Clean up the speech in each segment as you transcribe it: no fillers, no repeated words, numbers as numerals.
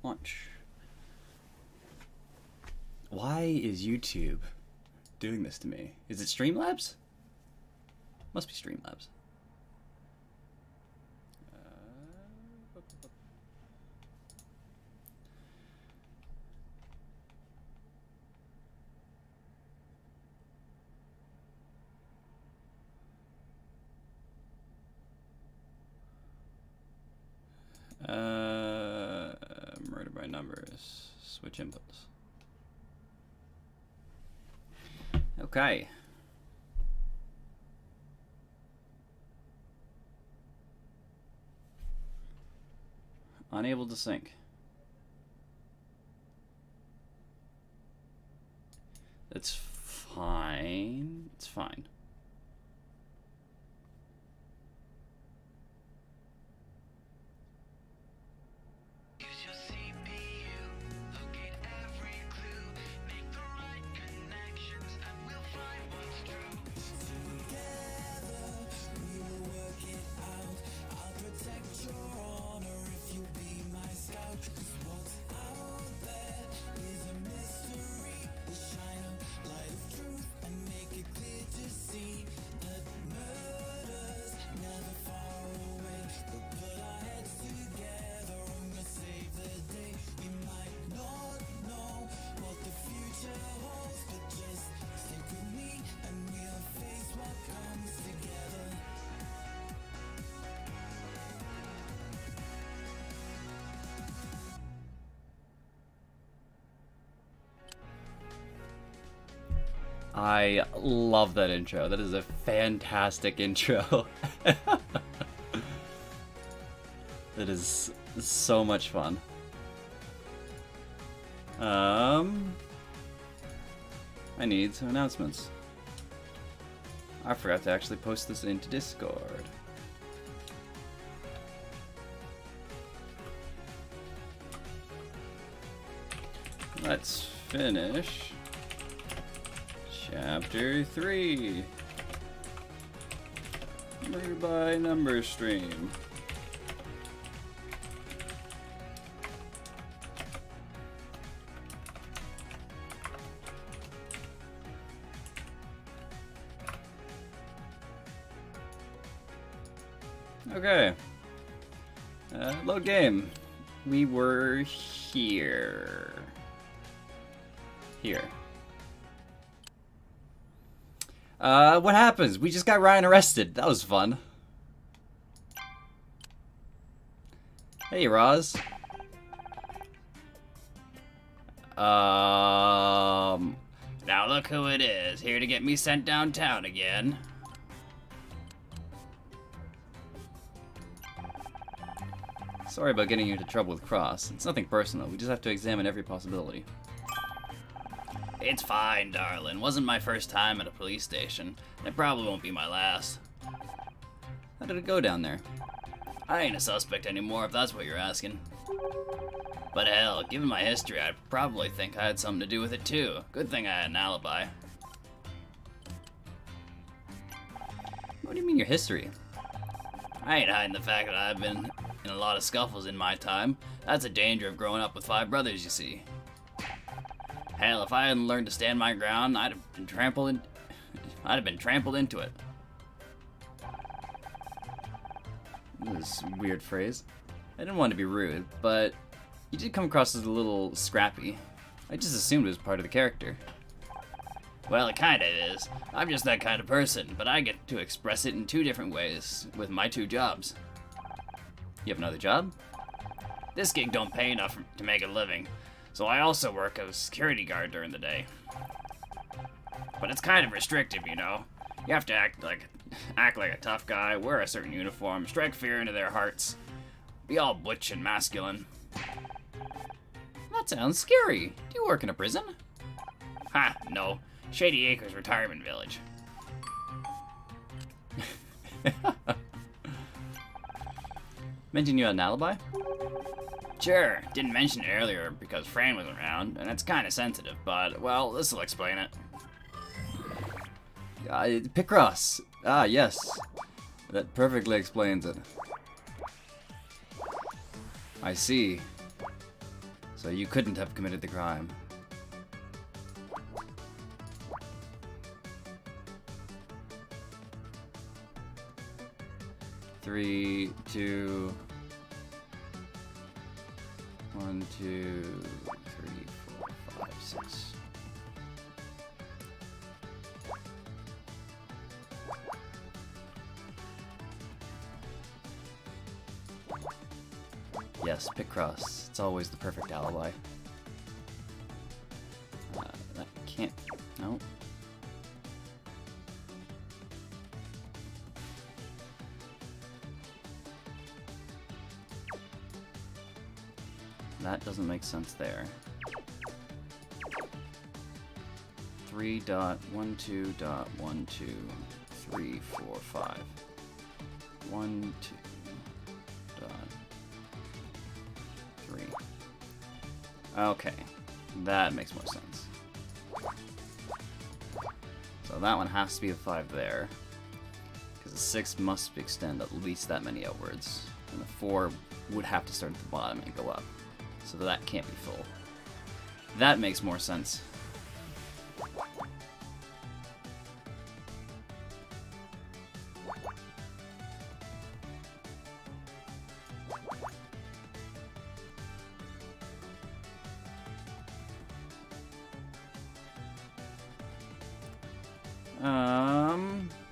Launch. Why is YouTube doing this to me? Is it Streamlabs? Must be Streamlabs. Murder by numbers. Switch inputs. Okay. Unable to sync. It's fine. It's fine. I love that intro. That is a fantastic intro. That is so much fun. I need some announcements. I forgot to actually post this into Discord. Let's finish Chapter 3. Murder by number stream. Okay. Load game. We were here. Here. What happens? We just got Ryan arrested. That was fun. Hey, Roz. Now look who it is, here to get me sent downtown again. Sorry about getting you into trouble with Cross. It's nothing personal. We just have to examine every possibility. It's fine, darling. Wasn't my first time at a police station. And it probably won't be my last. How did it go down there? I ain't a suspect anymore, if that's what you're asking. But hell, given my history, I'd probably think I had something to do with it too. Good thing I had an alibi. What do you mean your history? I ain't hiding the fact that I've been in a lot of scuffles in my time. That's a danger of growing up with 5 brothers, you see. Hell, if I hadn't learned to stand my ground, I'd have been trampled into it. This weird phrase. I didn't want to be rude, but you did come across as a little scrappy. I just assumed it was part of the character. Well, it kinda is. I'm just that kind of person, but I get to express it in 2 different ways with my 2 jobs. You have another job? This gig don't pay enough to make a living, so I also work as a security guard during the day. But it's kind of restrictive, you know. You have to act like a tough guy, wear a certain uniform, strike fear into their hearts, be all butch and masculine. That sounds scary. Do you work in a prison? Ha, no. Shady Acres Retirement Village. Mentioned you had an alibi? Sure, didn't mention it earlier because Fran was around, and it's kinda sensitive, but, well, this'll explain it. Picross! Ah, yes. That perfectly explains it. I see. So you couldn't have committed the crime. Three, two, 1, 2, 3, 4, 5, 6. Yes, Picross. It's always the perfect alibi. That can't... No. That doesn't make sense there. 3.12.12.345. 1, 2. 3. Okay, that makes more sense. So that one has to be a 5 there, because the 6 must extend at least that many outwards, and the 4 would have to start at the bottom and go up. So that can't be full. That makes more sense.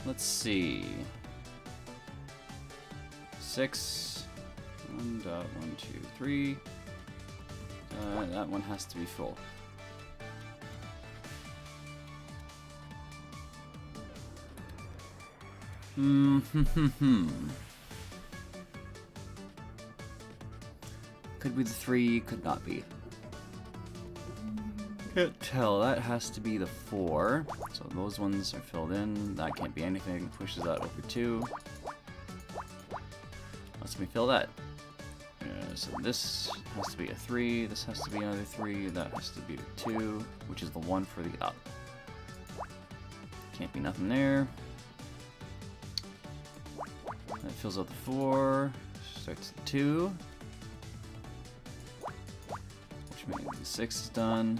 Let's see. 6. 1.123. That one has to be full. Could be the 3, could not be. Can't tell. That has to be the 4. So those ones are filled in. That can't be anything. Pushes that over 2. Let's me fill that. So this has to be a 3. This has to be another 3. That has to be a 2, which is the 1 for the up. Can't be nothing there. That fills out the 4. Starts at 2. Which means the 6 is done.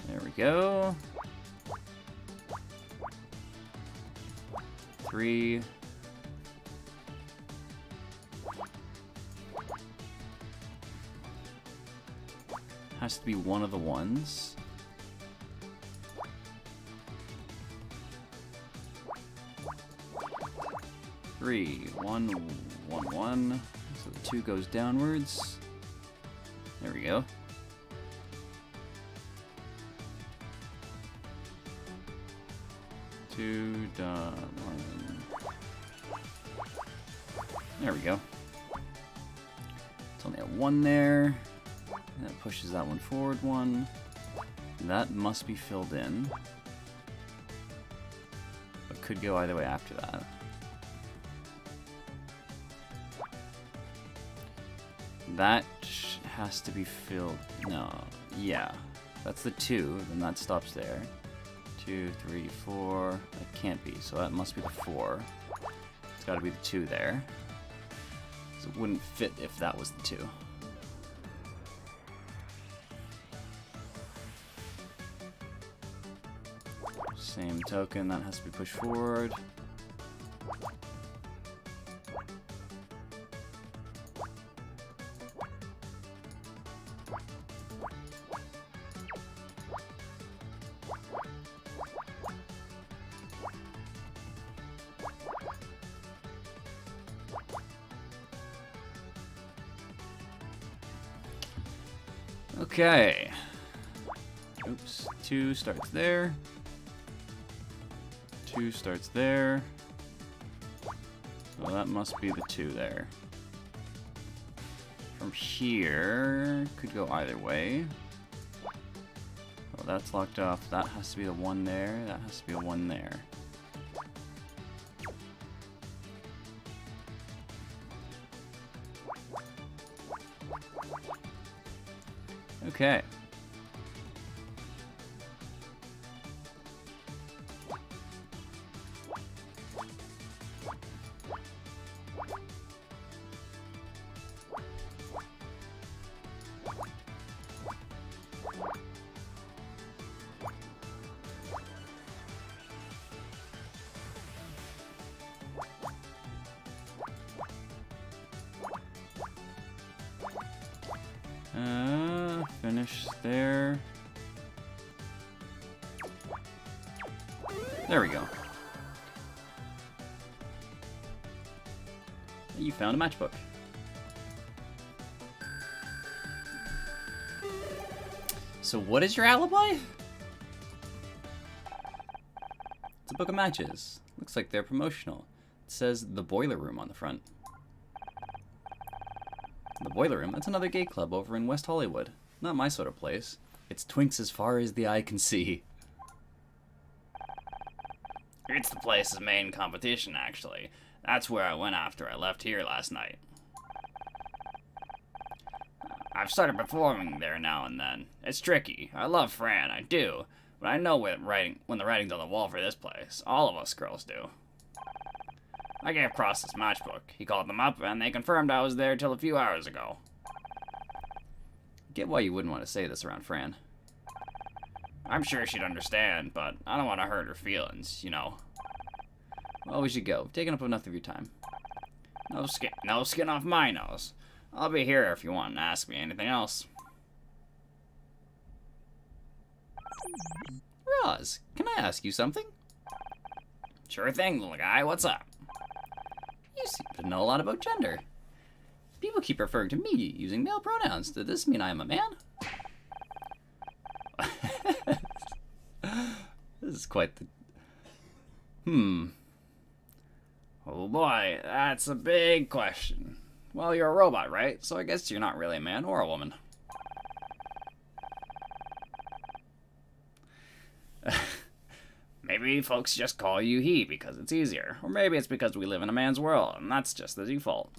There we go. 3. Has to be one of the ones. 3, 1, 1, 1. So the 2 goes downwards. There we go. There we go. It's only a 1 there. And that pushes that one forward 1. That must be filled in. But could go either way after that. That has to be filled. No. Yeah. That's the 2. Then that stops there. 2, 3, 4. That can't be. So that must be the 4. It's got to be the 2 there. So it wouldn't fit if that was the 2. Same token, that has to be pushed forward. Okay. Oops. 2 starts there. 2 starts there. So that must be the 2 there. From here, could go either way. Oh, that's locked off. That has to be the 1 there. That has to be a 1 there. Okay. there. There we go. You found a matchbook. So what is your alibi? It's a book of matches. Looks like they're promotional. It says the Boiler Room on the front. The Boiler Room? That's another gay club over in West Hollywood. Not my sort of place. It's twinks as far as the eye can see. It's the place's main competition, actually. That's where I went after I left here last night. I've started performing there now and then. It's tricky. I love Fran, I do. But I know when the writing's on the wall for this place. All of us girls do. I gave Cross this matchbook. He called them up, and they confirmed I was there till a few hours ago. Get why you wouldn't want to say this around Fran. I'm sure she'd understand, but I don't want to hurt her feelings, you know. Well, we should go. We've taken up enough of your time. No skin off my nose. I'll be here if you want to ask me anything else. Roz, can I ask you something? Sure thing, little guy. What's up? You seem to know a lot about gender. People keep referring to me using male pronouns. Does this mean I am a man? This is quite the... Oh boy, that's a big question. Well, you're a robot, right? So I guess you're not really a man or a woman. Maybe folks just call you he because it's easier. Or maybe it's because we live in a man's world, and that's just the default.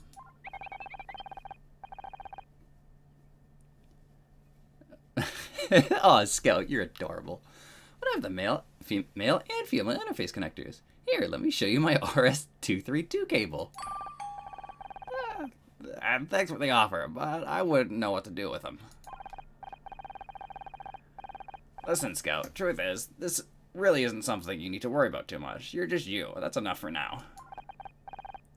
Aw, Scout, you're adorable. But I have the male and female interface connectors. Here, let me show you my RS-232 cable. Thanks for the offer, but I wouldn't know what to do with them. Listen, Scout, truth is, this really isn't something you need to worry about too much. You're just you. That's enough for now.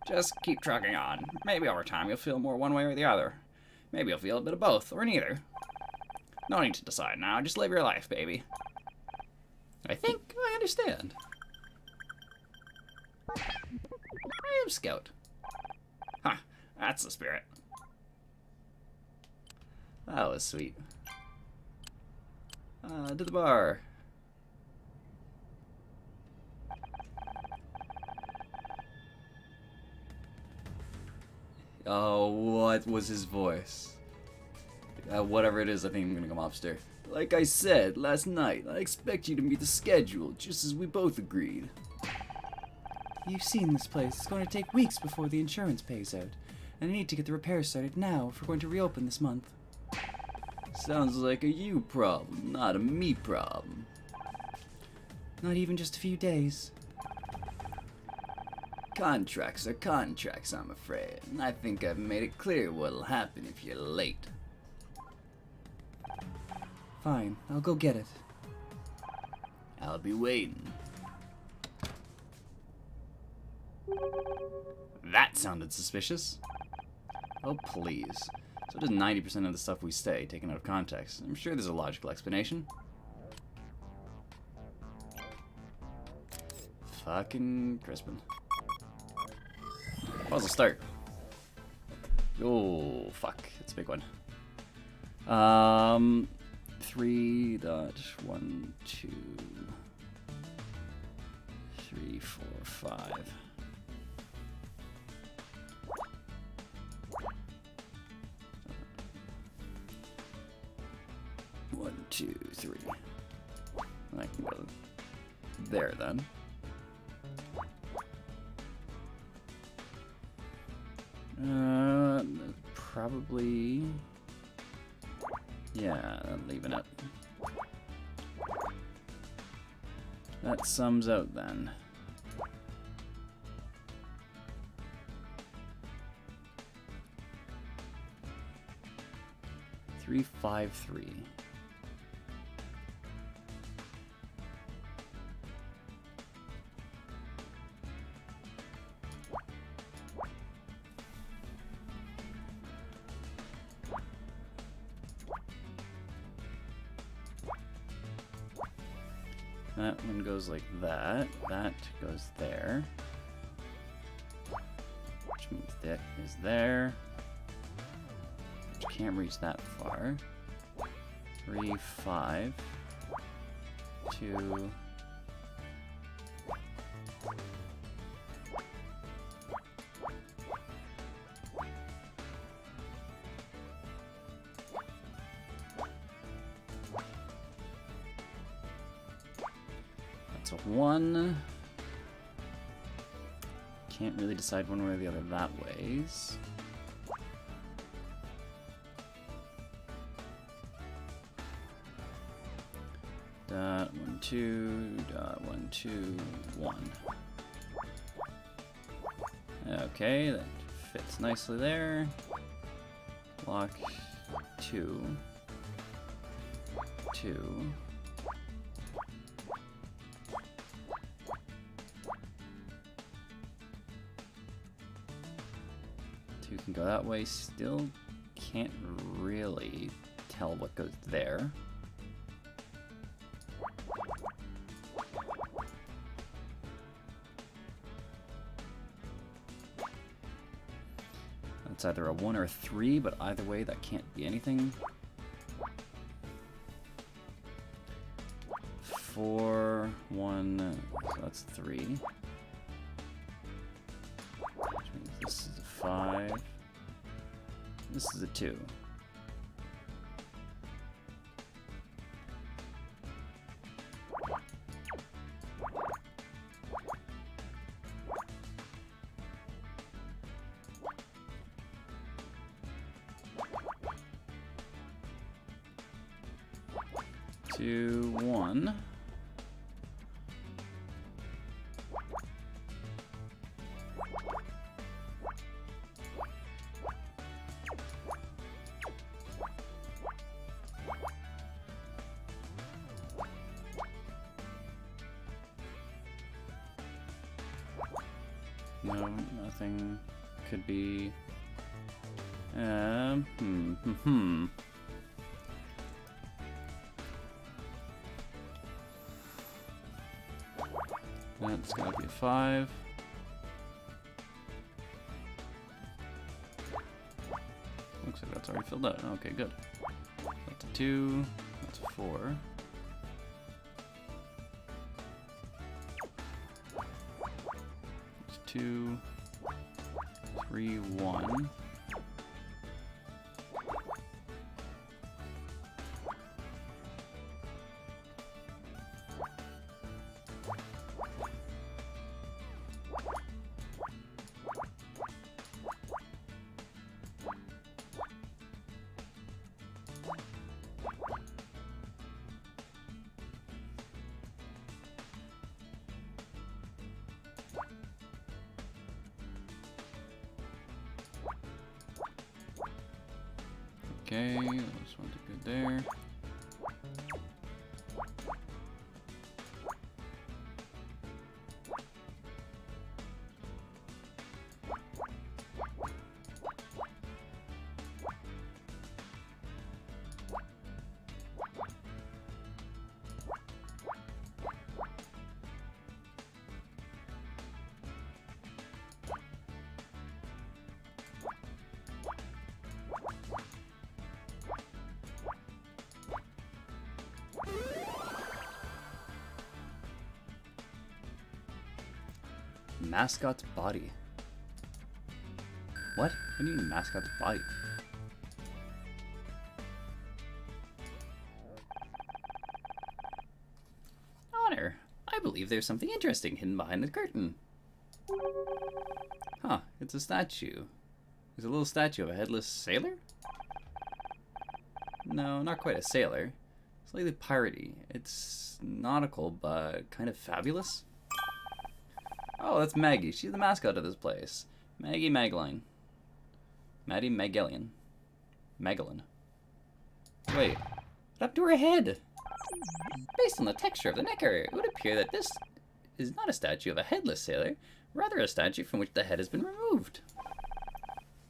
Just keep trucking on. Maybe over time you'll feel more one way or the other. Maybe you'll feel a bit of both, or neither. No need to decide now. Just live your life, baby. I think I understand. I am Scout. Huh. That's the spirit. That was sweet. To the bar. Oh, what was his voice? Whatever it is, I think I'm gonna go mobster. Like I said last night, I expect you to meet the schedule, just as we both agreed. You've seen this place. It's going to take weeks before the insurance pays out. And I need to get the repairs started now if we're going to reopen this month. Sounds like a you problem, not a me problem. Not even just a few days. Contracts are contracts, I'm afraid. And I think I've made it clear what'll happen if you're late. Fine, I'll go get it. I'll be waiting. That sounded suspicious. Oh, please. So does 90% of the stuff we say, taken out of context. I'm sure there's a logical explanation. Fucking Crispin. Puzzle start. Oh, fuck. It's a big one. 3.12 3, 4, 5. 1, 2, 3. I can go there then. Probably. Yeah, I'm leaving it. That sums out then. Three, 5, 3. That one goes like that. That goes there. Which means that is there. Which can't reach that far. 3, 5, 2. That's a 1. Can't really decide one way or the other that ways. Dot 1, 2, dot 1, 2, 1. Okay, that fits nicely there. Block 2, 2. Two can go that way. Still can't really tell what goes there. It's either a 1 or a 3, but either way, that can't be anything. 4, 1, so that's 3. Which means this is a 5. This is a 2. Two, 1. No, nothing. Could be. That's gotta be a 5. Looks like that's already filled out. Okay, good. That's a 2. That's a 4. That's 2, 3, 1. Okay, this one's good there. Mascot's body. What? What do you mean mascot's body? Honor, I believe there's something interesting hidden behind the curtain. Huh, it's a statue. There's a little statue of a headless sailor? No, not quite a sailor. Slightly piratey. It's nautical, but kind of fabulous. Oh, that's Maggie. She's the mascot of this place. Maggie Mageline. Maddie Magellan. Magellan. Wait, what happened to her head? Based on the texture of the neck area, it would appear that this is not a statue of a headless sailor, rather a statue from which the head has been removed.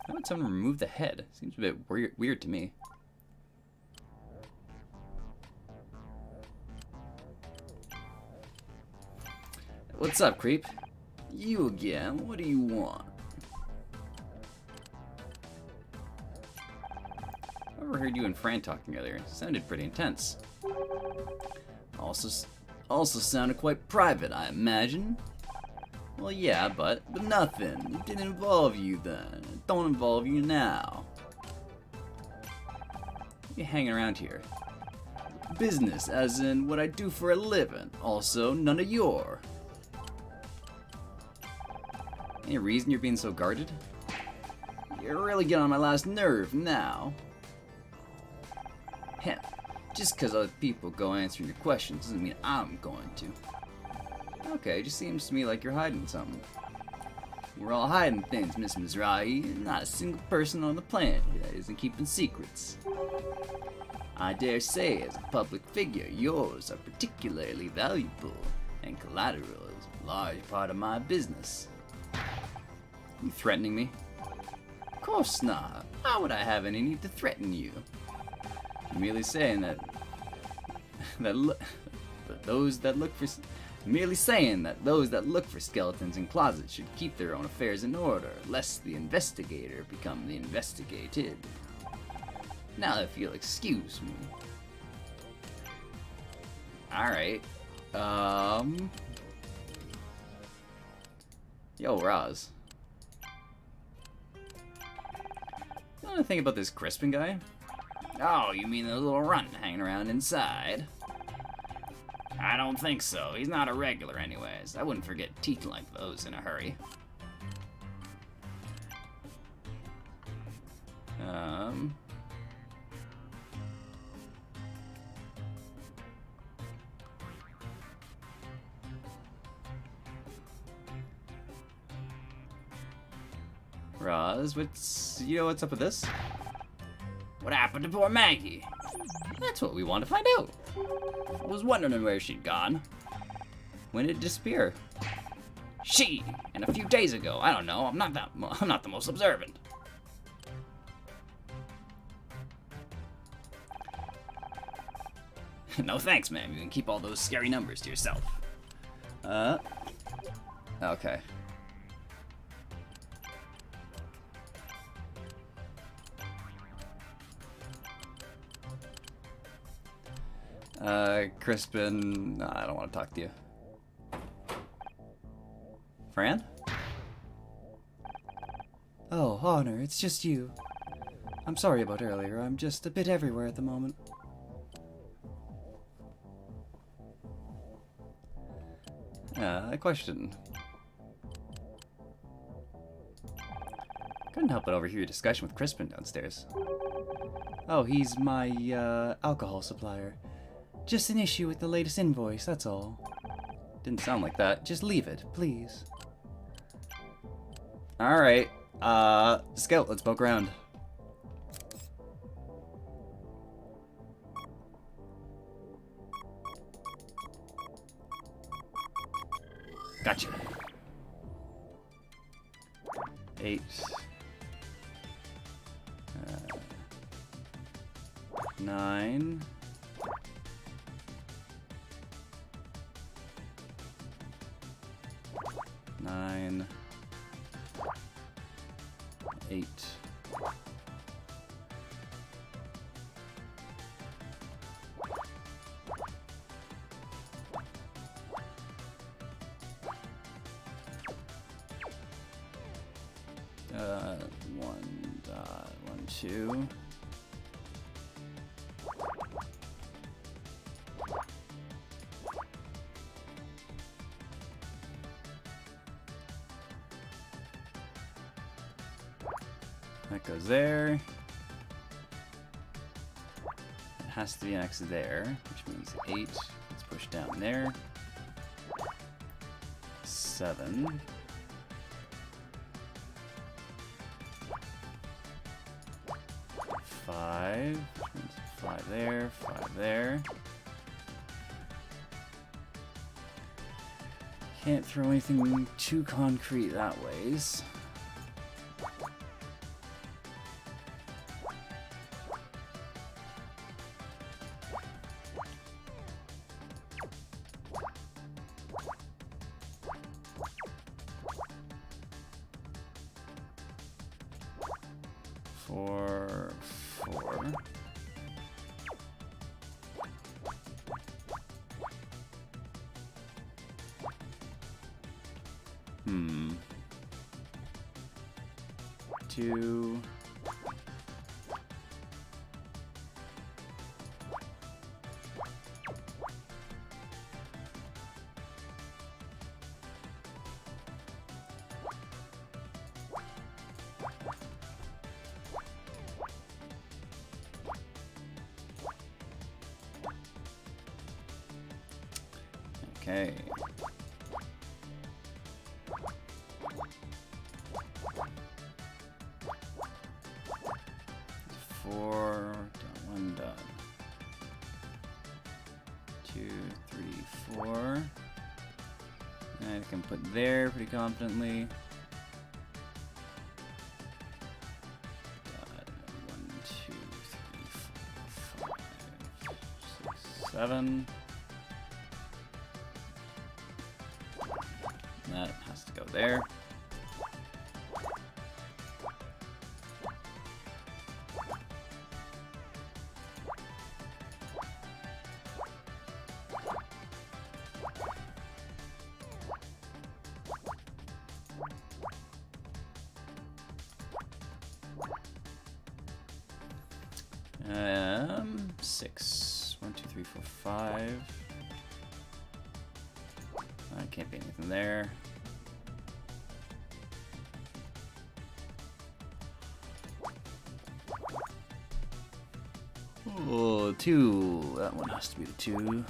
How would someone remove the head? Seems a bit weird to me. What's up, creep? You again, what do you want? I overheard you and Fran talking earlier. It sounded pretty intense. Also sounded quite private, I imagine. Well, yeah, but nothing. It didn't involve you then. It don't involve you now. You hanging around here. Business, as in what I do for a living. Also, none of your. Any reason you're being so guarded? You're really getting on my last nerve now. Heh, just because other people go answering your questions doesn't mean I'm going to. Okay, it just seems to me like you're hiding something. We're all hiding things, Miss Mizrahi. Not a single person on the planet that isn't keeping secrets. I dare say, as a public figure, yours are particularly valuable, and collateral is a large part of my business. You threatening me? Of course not. How would I have any need to threaten you? I'm merely saying that those that look for skeletons in closets should keep their own affairs in order, lest the investigator become the investigated. Now if you'll excuse me. Alright. Yo, Roz. You know anything about this Crispin guy? Oh, you mean the little runt hanging around inside? I don't think so. He's not a regular anyways. I wouldn't forget teeth like those in a hurry. Roz, what's up with this? What happened to poor Maggie? That's what we want to find out. I was wondering where she'd gone. When did it disappear? And a few days ago. I don't know. I'm not the most observant. No thanks, ma'am. You can keep all those scary numbers to yourself. Okay. Crispin, no, I don't want to talk to you. Fran? Oh, Honor, it's just you. I'm sorry about earlier. I'm just a bit everywhere at the moment. A question. Couldn't help but overhear your discussion with Crispin downstairs. Oh, he's my, alcohol supplier. Just an issue with the latest invoice, that's all. Didn't sound like that. Just leave it, please. Alright. Scout, let's poke around. Gotcha. 8. 9. 9. 8. One dot 1 2. That goes there. It has to be an X there, which means 8. Let's push down there. 7. 5. Which means 5 there, 5 there. Can't throw anything too concrete that ways. 4, 4. Hmm. 2. Okay. 4, done, 1 done. 2, 3, 4. And I can put there pretty confidently. 1, 2, 3, 4, 5, 6, 7. That has to go there. Six. 1, 2, 3, 4, 5. Can't be anything there. Oh, 2. That one has to be the 2.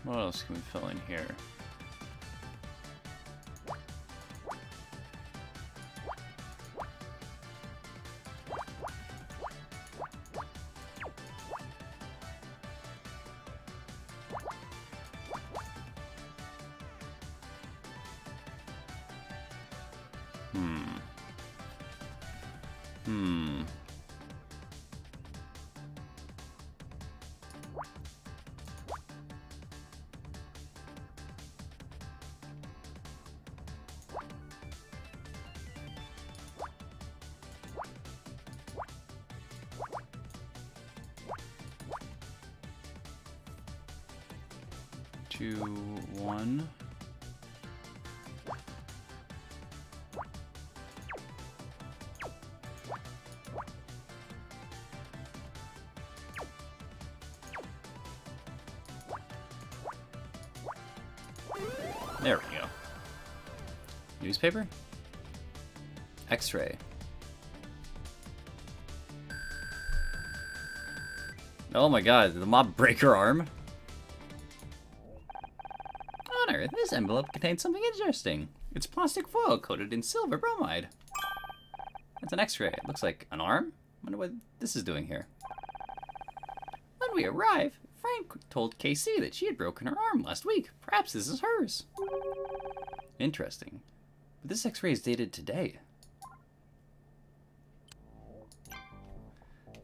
What else can we fill in here? Hmm. 2, 1. There we go. Newspaper? X-ray. Oh my god, did the mob break her arm? Honor, this envelope contains something interesting. It's plastic foil coated in silver bromide. That's an X-ray. It looks like an arm? I wonder what this is doing here. When we arrive, Frank told KC that she had broken her arm last week. Perhaps this is hers. Interesting. But this X-ray is dated today.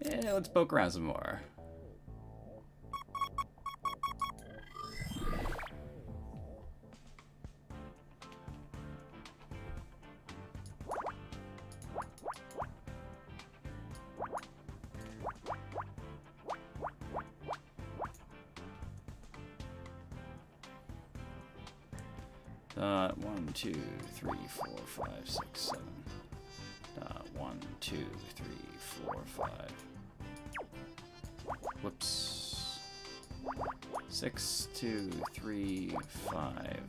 Yeah, let's poke around some more. Dot 1, 2, 3, 4, 5, 6, 7. Dot 1, 2, 3, 4, 5. Whoops. 6, 2, 3, 5.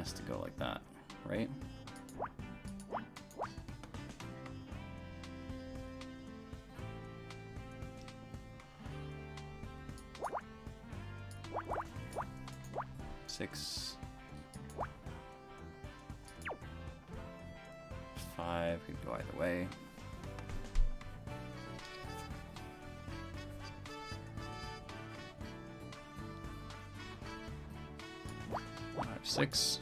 has to go like that, right? Six, 5 could go either way. 5, 6.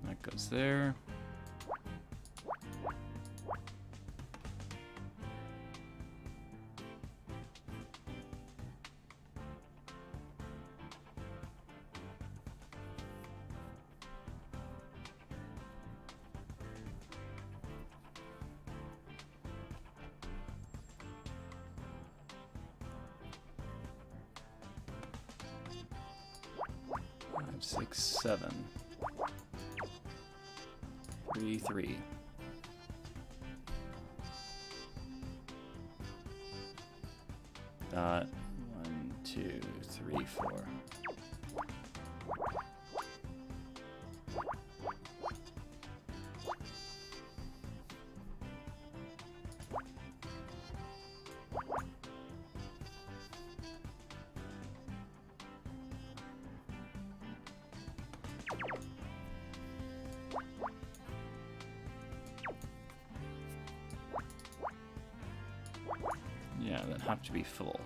That goes there. Five, 6, 7. 3, 3. Dot. 1, 2, 3, 4. Yeah, that have to be full.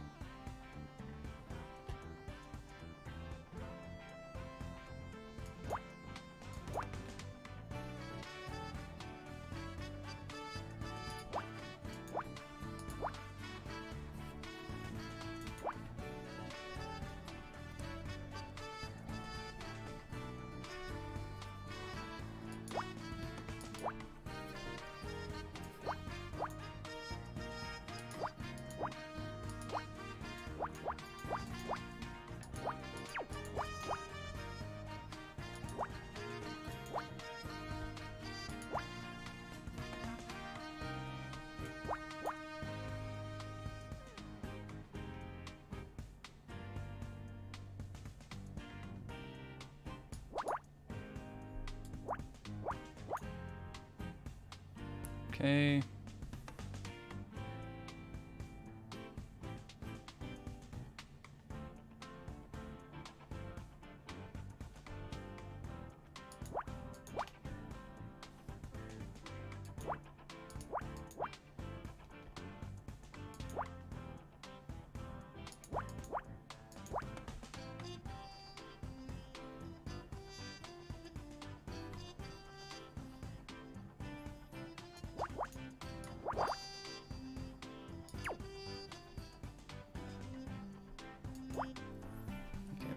Okay.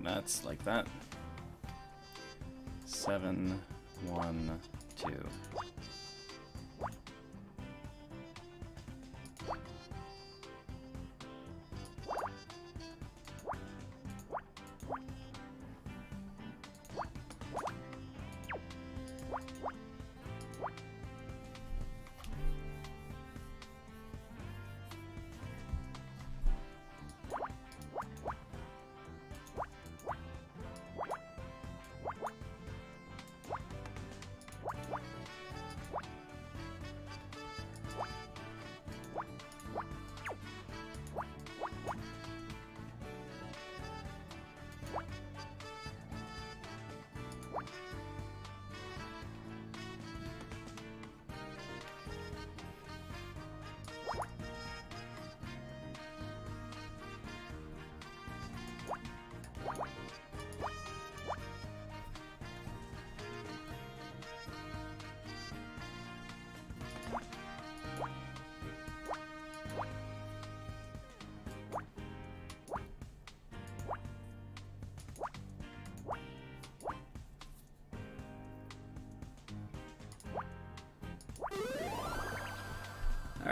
That's like that. 7, 1, 2.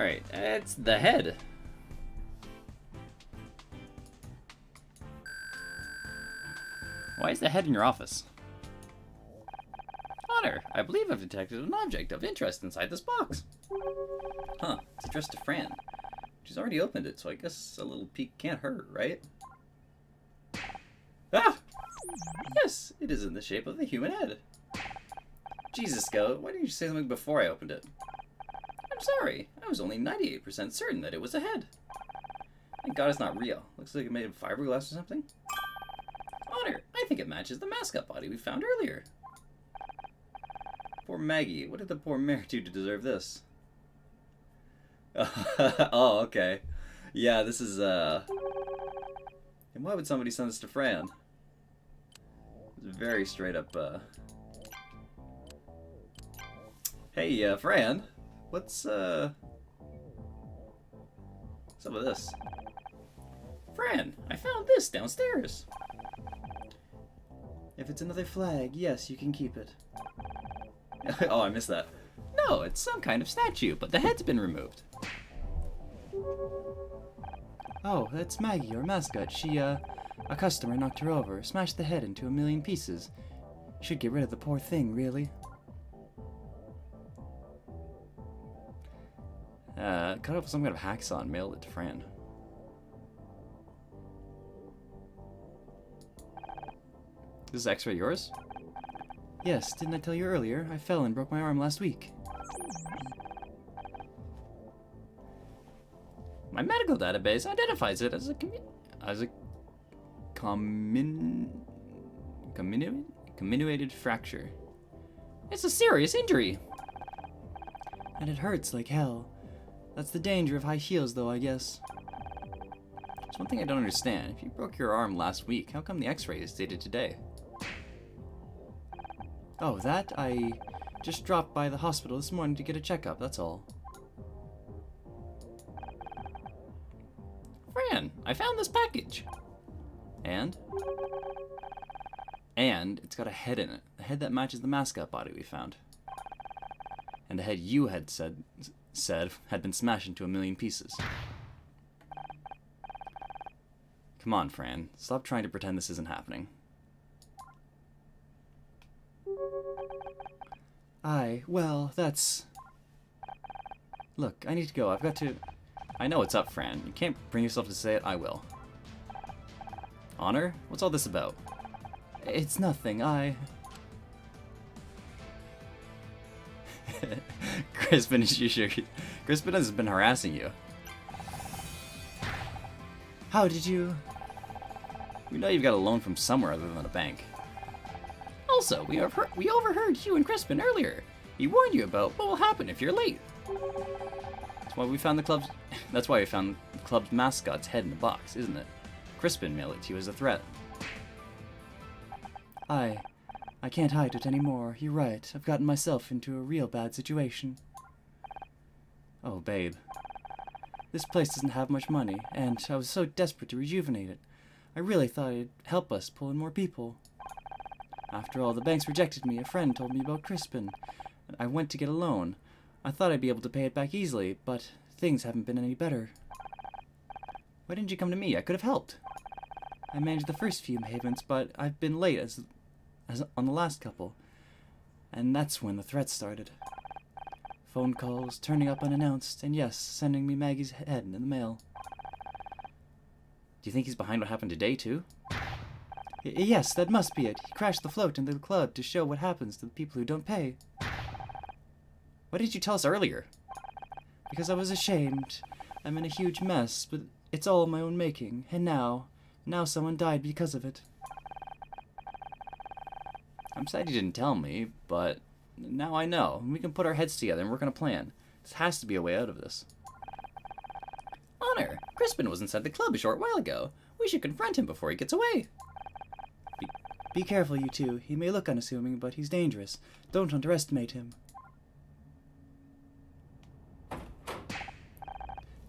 Alright, it's the head. Why is the head in your office? Honor, I believe I've detected an object of interest inside this box. Huh, it's addressed to Fran. She's already opened it, so I guess a little peek can't hurt, right? Ah! Yes, it is in the shape of the human head. Jesus, Scout, why didn't you say something before I opened it? I'm sorry, I was only 98% certain that it was a head. Thank God it's not real. Looks like it made of fiberglass or something. Honor, I think it matches the mascot body we found earlier. Poor Maggie, what did the poor mare do to deserve this? Oh, okay. Yeah, this is, And why would somebody send this to Fran? It's very straight up, Hey, Fran, what's up with this? Fran, I found this downstairs. If it's another flag, yes, you can keep it. Oh, I missed that. No, it's some kind of statue, but the head's been removed. Oh, that's Maggie, our mascot. She, a customer knocked her over, smashed the head into a million pieces. Should get rid of the poor thing, really. Cut off some kind of hacksaw and mailed it to Fran. This is X-ray yours? Yes, didn't I tell you earlier? I fell and broke my arm last week. My medical database identifies it as a comminuated fracture. It's a serious injury. And it hurts like hell. That's the danger of high heels, though, I guess. There's one thing I don't understand. If you broke your arm last week, how come the X-ray is dated today? Oh, that? I just dropped by the hospital this morning to get a checkup, that's all. Fran, I found this package. And? And it's got a head in it. The head that matches the mascot body we found. And the head you had said had been smashed into a million pieces. Come on, Fran. Stop trying to pretend this isn't happening. Well, that's... Look, I need to go. I've got to... I know what's up, Fran. You can't bring yourself to say it. I will. Honor? What's all this about? It's nothing. Crispin, you sure? Crispin has been harassing you. How did you... We know you've got a loan from somewhere other than a bank. Also, we overheard you and Crispin earlier. He warned you about what will happen if you're late. That's why we found the club's... That's why we found the club's mascot's head in the box, isn't it? Crispin mailed it to you as a threat. I can't hide it anymore. You're right. I've gotten myself into a real bad situation. Oh, babe. This place doesn't have much money, and I was so desperate to rejuvenate it. I really thought it'd help us pull in more people. After all, the banks rejected me. A friend told me about Crispin. I went to get a loan. I thought I'd be able to pay it back easily, but things haven't been any better. Why didn't you come to me? I could have helped. I managed the first few payments, but I've been late as on the last couple. And that's when the threats started. Phone calls, turning up unannounced, and yes, sending me Maggie's head in the mail. Do you think he's behind what happened today, too? Yes, that must be it. He crashed the float into the club to show what happens to the people who don't pay. Why didn't you tell us earlier? Because I was ashamed. I'm in a huge mess, but it's all my own making. And now someone died because of it. I'm sad you didn't tell me, but now I know. We can put our heads together and work on a plan. This has to be a way out of this. Honor, Crispin was inside the club a short while ago. We should confront him before he gets away. Be careful, you two. He may look unassuming, but he's dangerous. Don't underestimate him.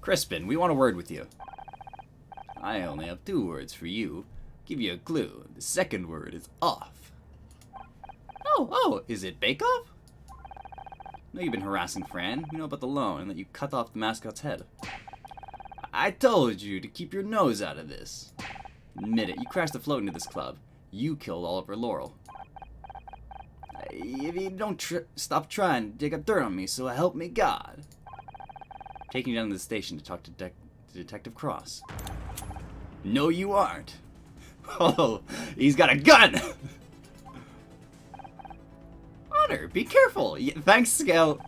Crispin, we want a word with you. I only have 2 words for you. Give you a clue. The second word is off. Oh, is it Bake Off? know you've been harassing Fran. You know about the loan and that you cut off the mascot's head. I told you to keep your nose out of this. Admit it, you crashed the float into this club. You killed Oliver Laurel. If you don't stop trying to dig up dirt on me, so help me God. Taking you down to the station to talk to Detective Cross. No, you aren't. Oh, he's got a gun! Honor, be careful! Thanks, Scout.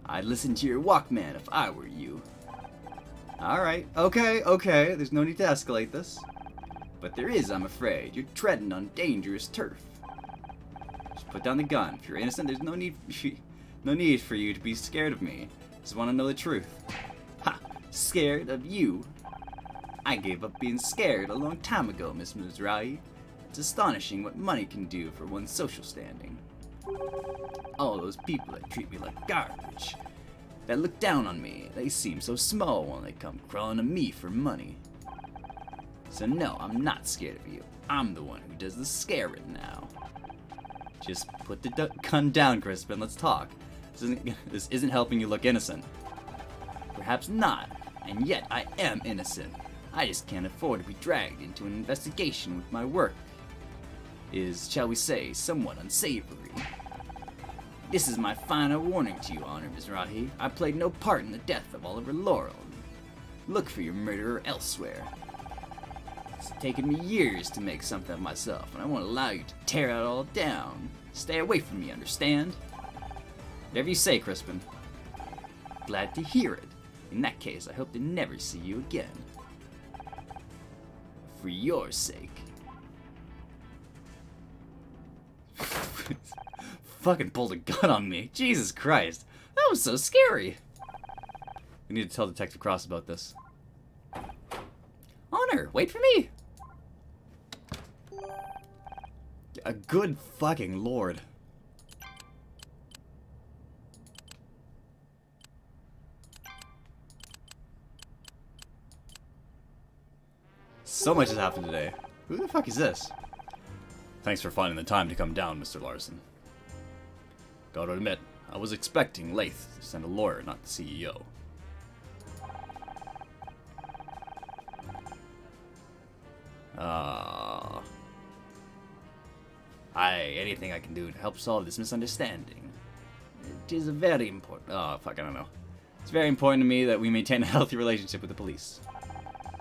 I'd listen to your Walkman if I were you. Alright, okay, there's no need to escalate this. But there is, I'm afraid. You're treading on dangerous turf. Just put down the gun. If you're innocent, there's no need for you to be scared of me. Just want to know the truth. Ha! Scared of you? I gave up being scared a long time ago, Miss Mizrahi. It's astonishing what money can do for one's social standing. All those people that treat me like garbage, that look down on me, they seem so small when they come crawling to me for money. So no, I'm not scared of you. I'm the one who does the scaring now. Just put the gun down, Crispin. Let's talk. This isn't helping you look innocent. Perhaps not, and yet I am innocent. I just can't afford to be dragged into an investigation with my work is, shall we say, somewhat unsavory. This is my final warning to you, Honor Mizrahi. I played no part in the death of Oliver Laurel. Look for your murderer elsewhere. It's taken me years to make something of myself, and I won't allow you to tear it all down. Stay away from me, understand? Whatever you say, Crispin. Glad to hear it. In that case, I hope to never see you again. For your sake. Fucking pulled a gun on me. Jesus Christ. That was so scary. We need to tell Detective Cross about this. Honor, wait for me. A good fucking lord. So much has happened today. Who the fuck is this? Thanks for finding the time to come down, Mr. Larson. Gotta admit, I was expecting Lath to send a lawyer, not the CEO. Anything I can do to help solve this misunderstanding. It is a very important... Oh, fuck, I don't know. It's very important to me that we maintain a healthy relationship with the police.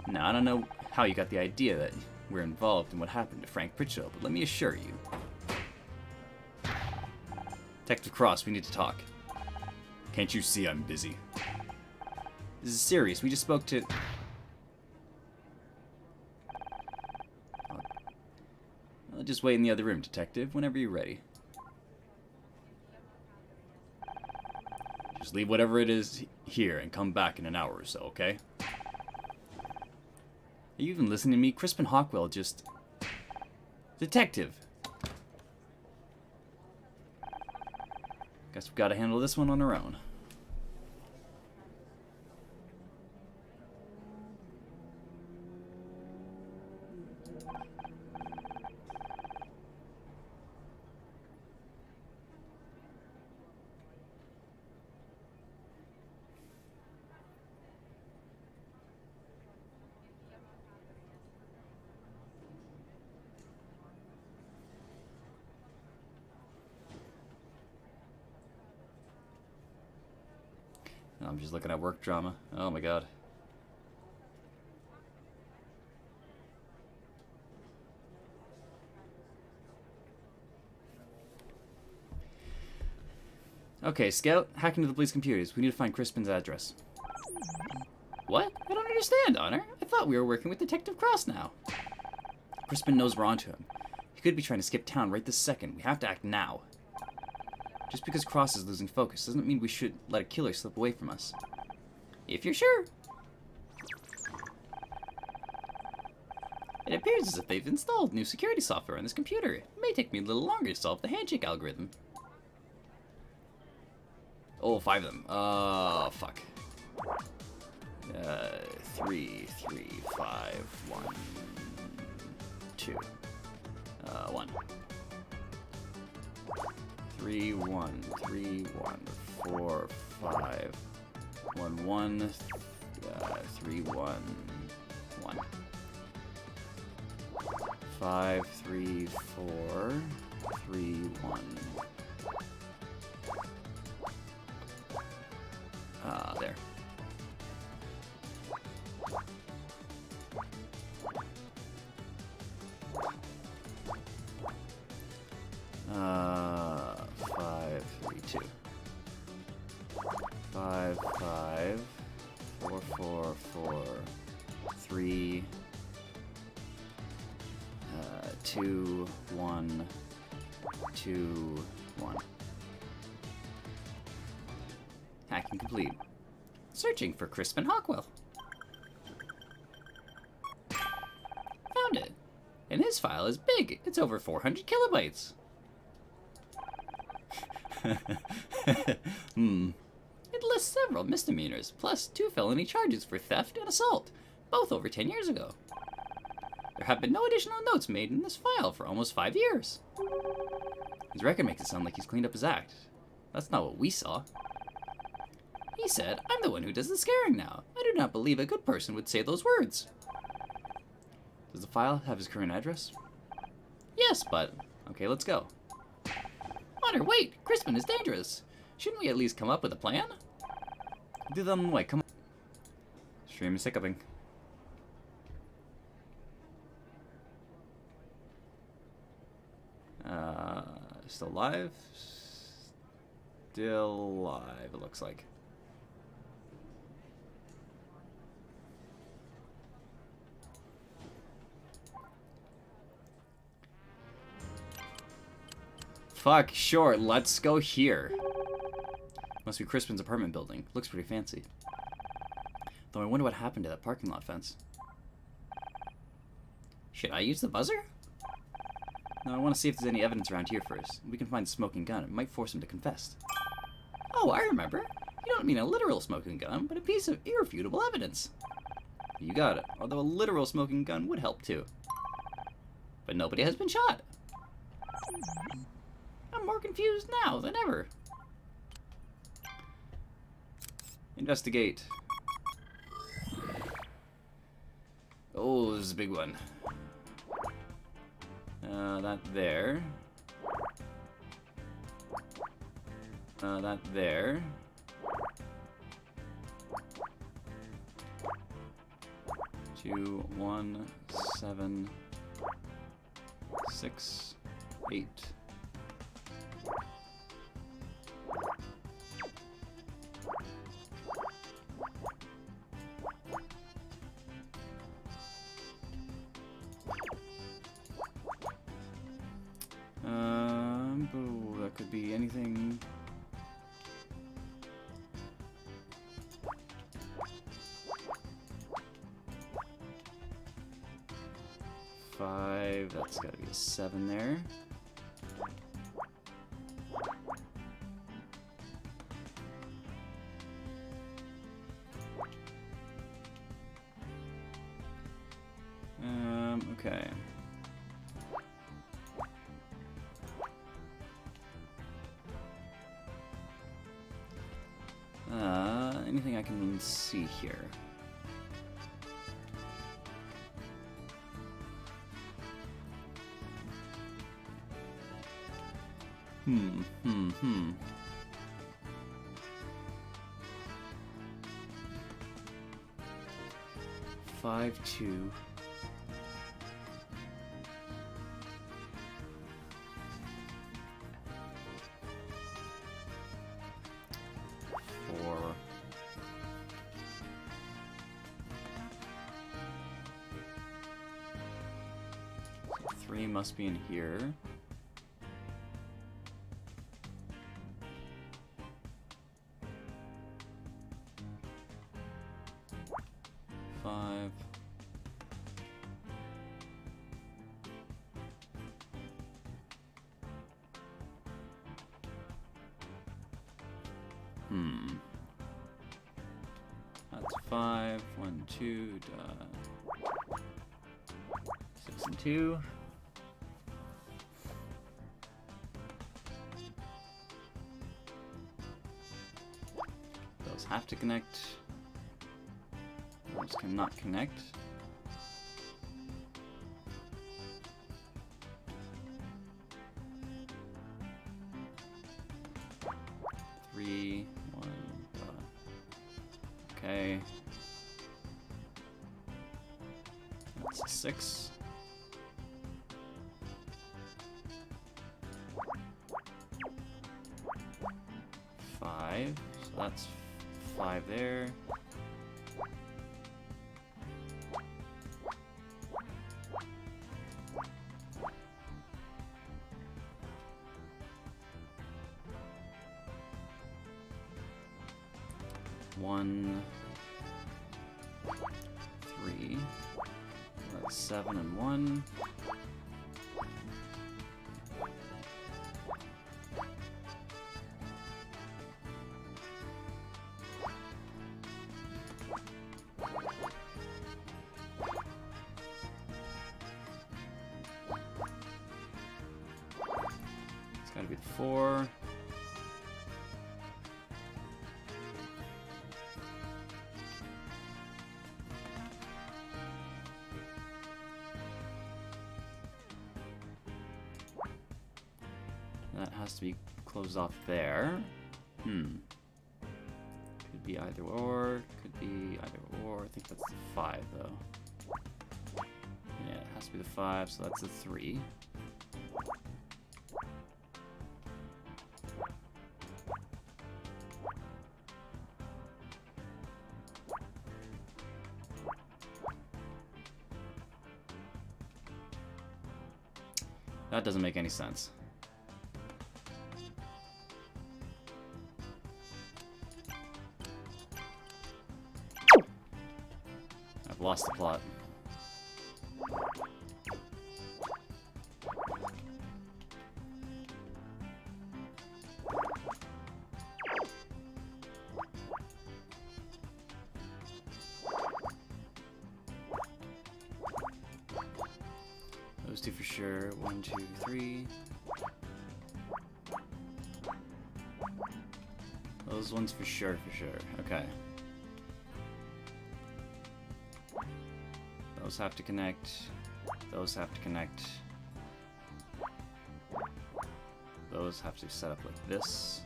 Now, I don't know how you got the idea that we're involved in what happened to Frank Pritchell, but let me assure you. Detective Cross, we need to talk. Can't you see I'm busy? This is serious. We just spoke to... I'll just wait in the other room, Detective, whenever you're ready. Just leave whatever it is here and come back in an hour or so, okay? Are you even listening to me? Crispin Hawkwell just... Detective! Guess we've got to handle this one on our own. I'm just looking at work drama. Oh my god. Okay, Scout, hack into the police computers. We need to find Crispin's address. What? I don't understand, Honor. I thought we were working with Detective Cross now. Crispin knows we're onto him. He could be trying to skip town right this second. We have to act now. Just because Cross is losing focus doesn't mean we should let a killer slip away from us. If you're sure. It appears as if they've installed new security software on this computer. It may take me a little longer to solve the handshake algorithm. Oh, 5 of them. Fuck. 3, 5, 1, 2. 1. 3, 1, 3, 1, 4, 5, 1, 1, 3, 1, 1. 5, 3, 4, 3, 1. There. Uh, 5, 3, 2. 5, 5, 4, 4, 4, 3, 2, 1, 2, 1. Hacking complete. Searching for Crispin Hawkwell. Found it. And his file is big. It's over 400 kilobytes. It lists several misdemeanors, plus 2 felony charges for theft and assault, both over 10 years ago. There have been no additional notes made in this file for almost 5 years. His record makes it sound like he's cleaned up his act. That's not what we saw. He said, "I'm the one who does the scaring now. I do not believe a good person would say those words." Does the file have his current address? Yes, but... Okay, let's go. Otter, wait! Crispin is dangerous. Shouldn't we at least come up with a plan? Do them like, come on. Stream is hiccuping. Still alive? Still alive, it looks like. Fuck, sure, let's go here. Must be Crispin's apartment building. Looks pretty fancy. Though I wonder what happened to that parking lot fence. Should I use the buzzer? No, I want to see if there's any evidence around here first. If we can find a smoking gun, it might force him to confess. Oh, I remember. You don't mean a literal smoking gun, but a piece of irrefutable evidence. You got it. Although a literal smoking gun would help too. But nobody has been shot. I'm more confused now than ever. Investigate. Oh, this is a big one. That there. That there. Two, 1, 7, 6, 8. That could be anything. Five, that's gotta be a 7 there. Okay. Anything I can see here? Five, 2. Must be in here. Five. That's 5. 1, 2. 6 and 2. Those have to connect. Those cannot connect. Three, one, okay. That's a 6. Five, so that's 5 there. One, 3. That's 7 and 1. It's gotta be the 4. That has to be closed off there. Could be either or. Could be either or. I think that's the 5 though. Yeah, it has to be the 5, so that's the 3. That doesn't make any sense. I've lost the plot. Those two for sure. 1, 2, 3. Those ones for sure, Okay. Those have to connect. Those have to connect. Those have to set up like this.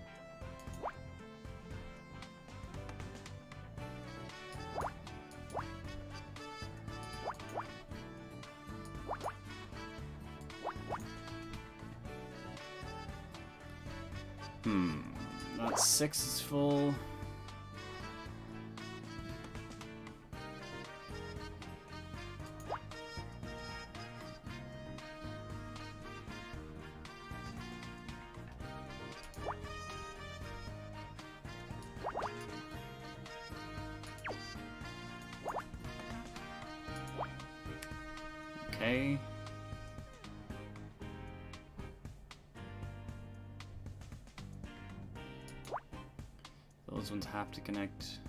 That 6 is full. Okay. Those ones have to connect.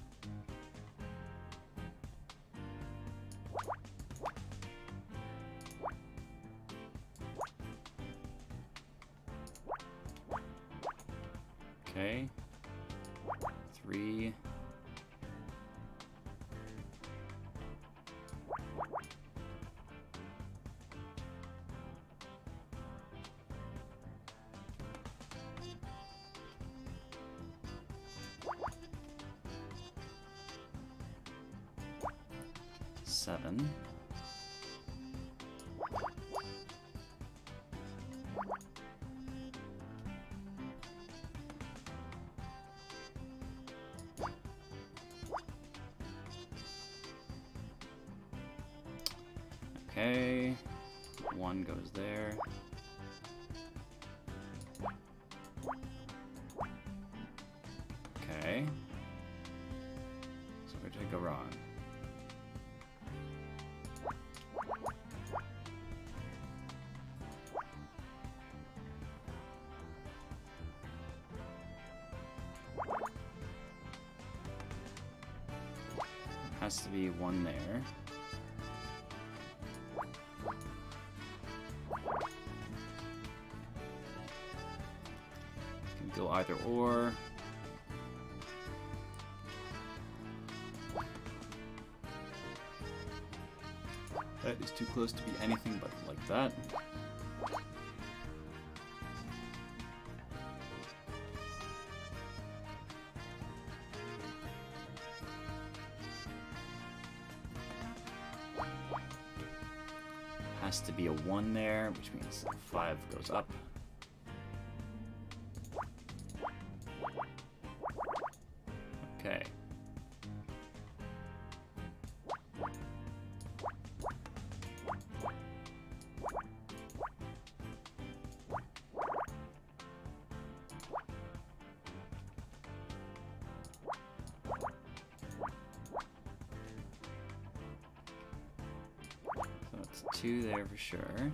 Okay. 3. Seven. Okay, 1 goes there. Okay. So where did I go wrong? Has to be 1 there. Can go either or. That is too close to be anything but like that. Has to be a 1 there, which means 5 goes up. Okay. So it's 2 there for sure.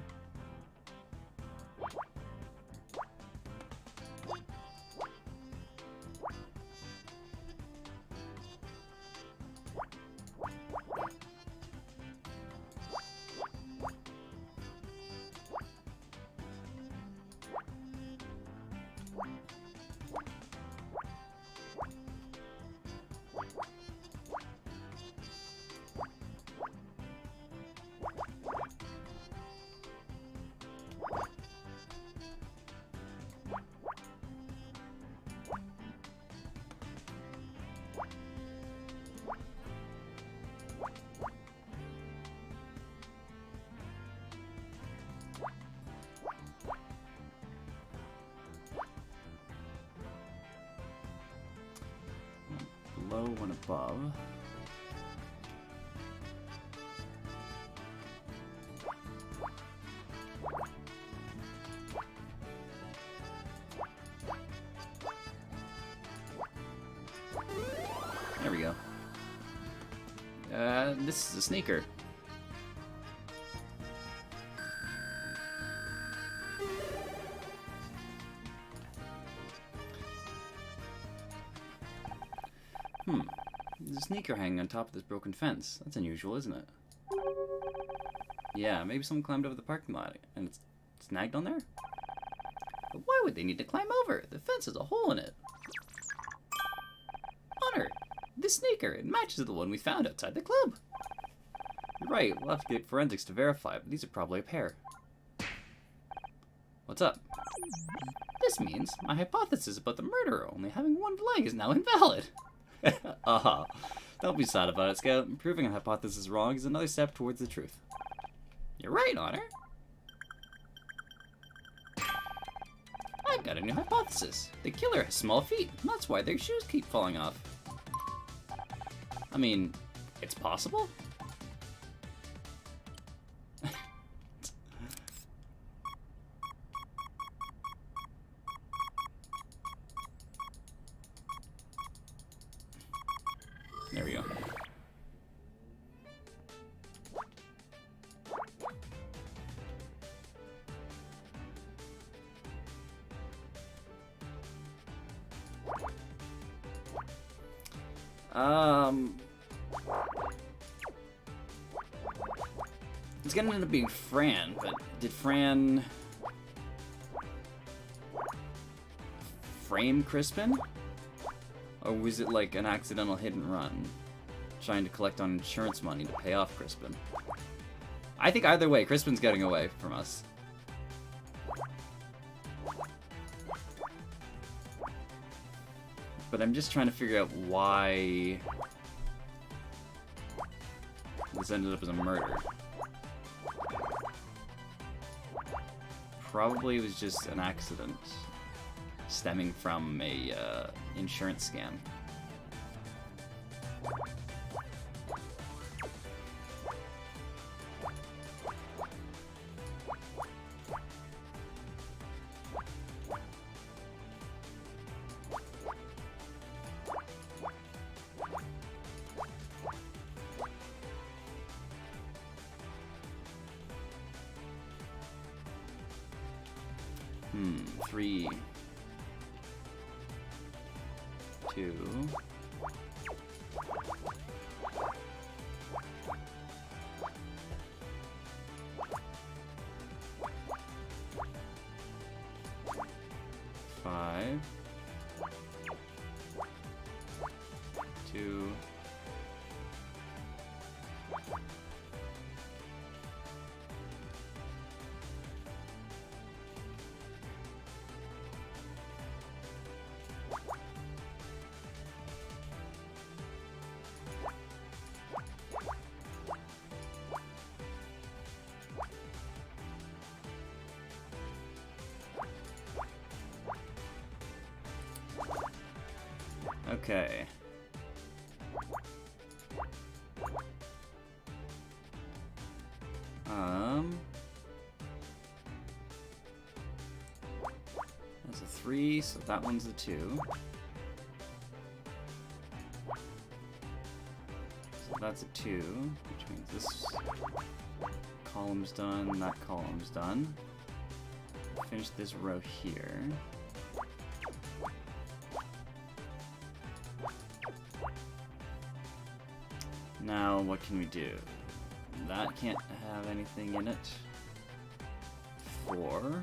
Below, 1 above. There we go. This is a sneaker. There's a sneaker hanging on top of this broken fence. That's unusual, isn't it? Yeah, maybe someone climbed over the parking lot and it's snagged on there? But why would they need to climb over? The fence has a hole in it. Honor, this sneaker, it matches the one we found outside the club. You're right, we'll have to get forensics to verify, but these are probably a pair. What's up? This means my hypothesis about the murderer only having 1 leg is now invalid. Don't be sad about it, Scout. Proving a hypothesis wrong is another step towards the truth. You're right, Honor. I've got a new hypothesis. The killer has small feet, and that's why their shoes keep falling off. I mean, it's possible? There we go. It's gonna end up being Fran, but did Fran frame Crispin? Or was it like an accidental hit and run? Trying to collect on insurance money to pay off Crispin. I think either way, Crispin's getting away from us. But I'm just trying to figure out why this ended up as a murder. Probably it was just an accident stemming from a insurance scam. Three, 2, 5, 2, Okay. That's a 3, so that one's a 2. So that's a 2, which means this column's done, that column's done. Finish this row here. Now, what can we do? That can't have anything in it. 4.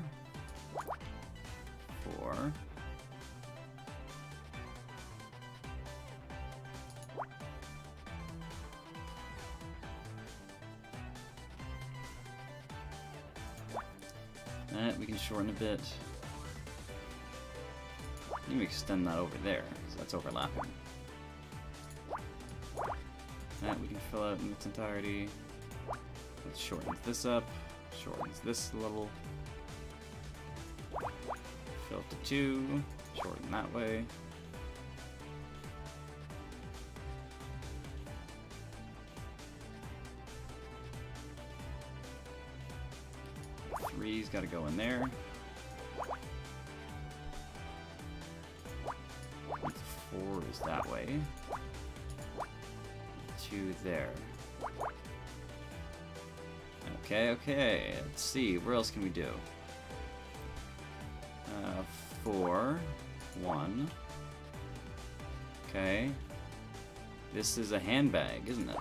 4. We can shorten a bit. Maybe extend that over there, so that's overlapping. That we can fill out in its entirety. Let's shorten this up. Shortens this a little. Fill to 2. Shorten that way. Three's got to go in there. 4 is that way. 2 there. Okay, okay. Let's see. Where else can we do? 4. 1. Okay. This is a handbag, isn't it?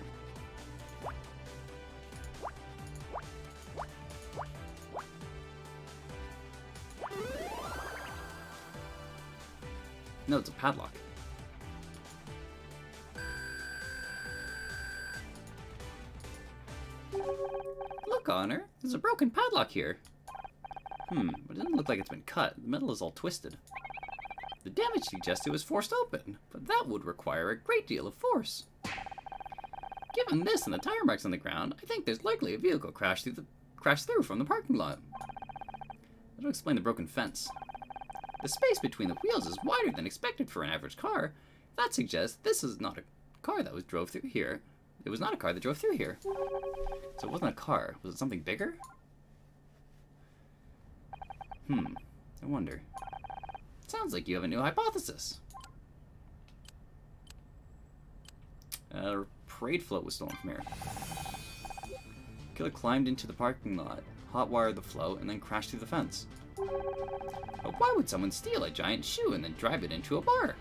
No, it's a padlock. Look, Honor, there's a broken padlock here. But it doesn't look like it's been cut. The metal is all twisted. The damage suggests it was forced open, but that would require a great deal of force. Given this and the tire marks on the ground, I think there's likely a vehicle crashed through from the parking lot. That'll explain the broken fence. The space between the wheels is wider than expected for an average car. That suggests this is not a car that drove through here. It was not a car that drove through here. So it wasn't a car. Was it something bigger? I wonder. Sounds like you have a new hypothesis. A parade float was stolen from here. Killer climbed into the parking lot, hot-wired the float, and then crashed through the fence. But why would someone steal a giant shoe and then drive it into a bar?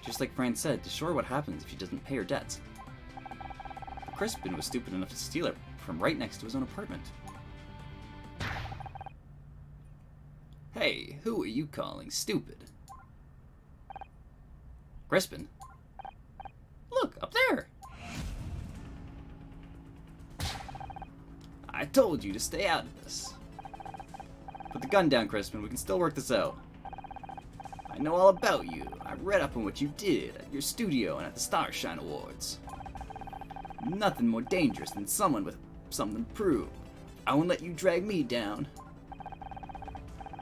Just like Fran said, to show her what happens if she doesn't pay her debts. Crispin was stupid enough to steal it from right next to his own apartment. Hey, who are you calling stupid? Crispin? Look, up there! I told you to stay out of this. Put the gun down, Crispin. We can still work this out. I know all about you. I read up on what you did at your studio and at the Starshine Awards. Nothing more dangerous than someone with something to prove. I won't let you drag me down.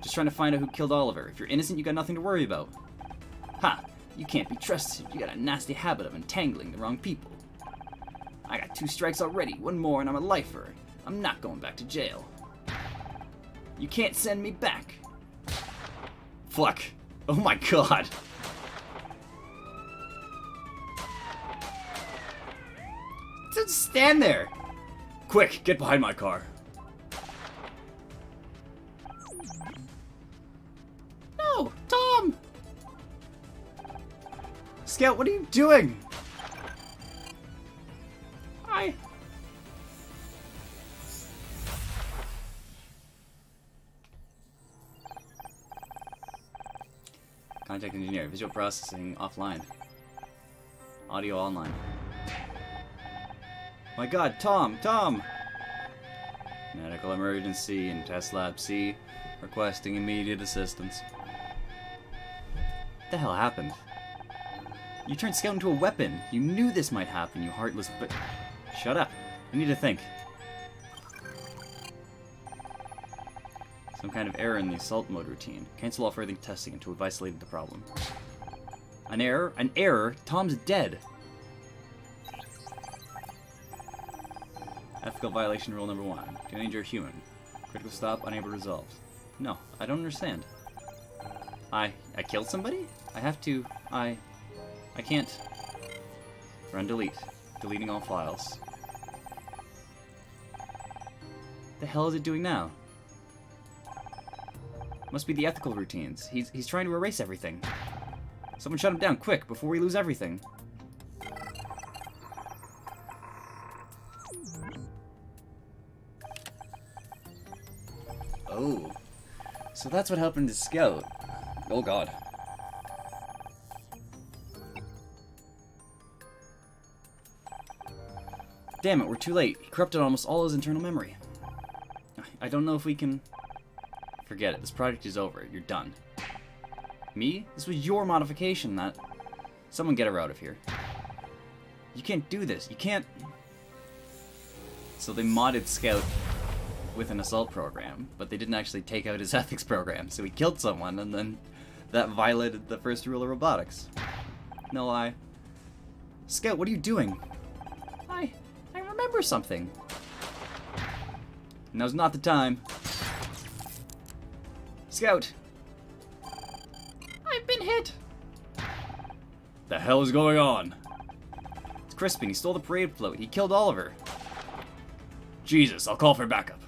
Just trying to find out who killed Oliver. If you're innocent, you got nothing to worry about. Ha! You can't be trusted. You got a nasty habit of entangling the wrong people. I got 2 strikes already. 1 more and I'm a lifer. I'm not going back to jail. You can't send me back. Fuck. Oh my god. Just stand there. Quick, get behind my car. No, Tom. Scout, what are you doing? Contact engineer, visual processing offline. Audio online. My god, Tom! Medical emergency in Test Lab C, requesting immediate assistance. What the hell happened? You turned Scout into a weapon. You knew this might happen, you heartless but... Shut up. I need to think. Some kind of error in the assault mode routine. Cancel all further testing until we've isolated the problem. An error? An error? Tom's dead. Ethical violation rule number 1. Do injure a human. Critical stop, unable to resolve. No, I don't understand. I killed somebody? I have to, I can't. Run delete. Deleting all files. The hell is it doing now? Must be the ethical routines. He's trying to erase everything. Someone shut him down, quick, before we lose everything. Oh. So that's what happened to Scout. Oh god. Damn it, we're too late. He corrupted almost all his internal memory. I don't know if we can... Forget it, this project is over. You're done. Me? This was your modification, that... Someone get her out of here. You can't do this. You can't... So they modded Scout with an assault program, but they didn't actually take out his ethics program, so he killed someone, and then that violated the first rule of robotics. No lie. Scout, what are you doing? I remember something. Now's not the time. Scout! I've been hit! The hell is going on? It's Crispin, he stole the parade float. He killed Oliver. Jesus, I'll call for backup.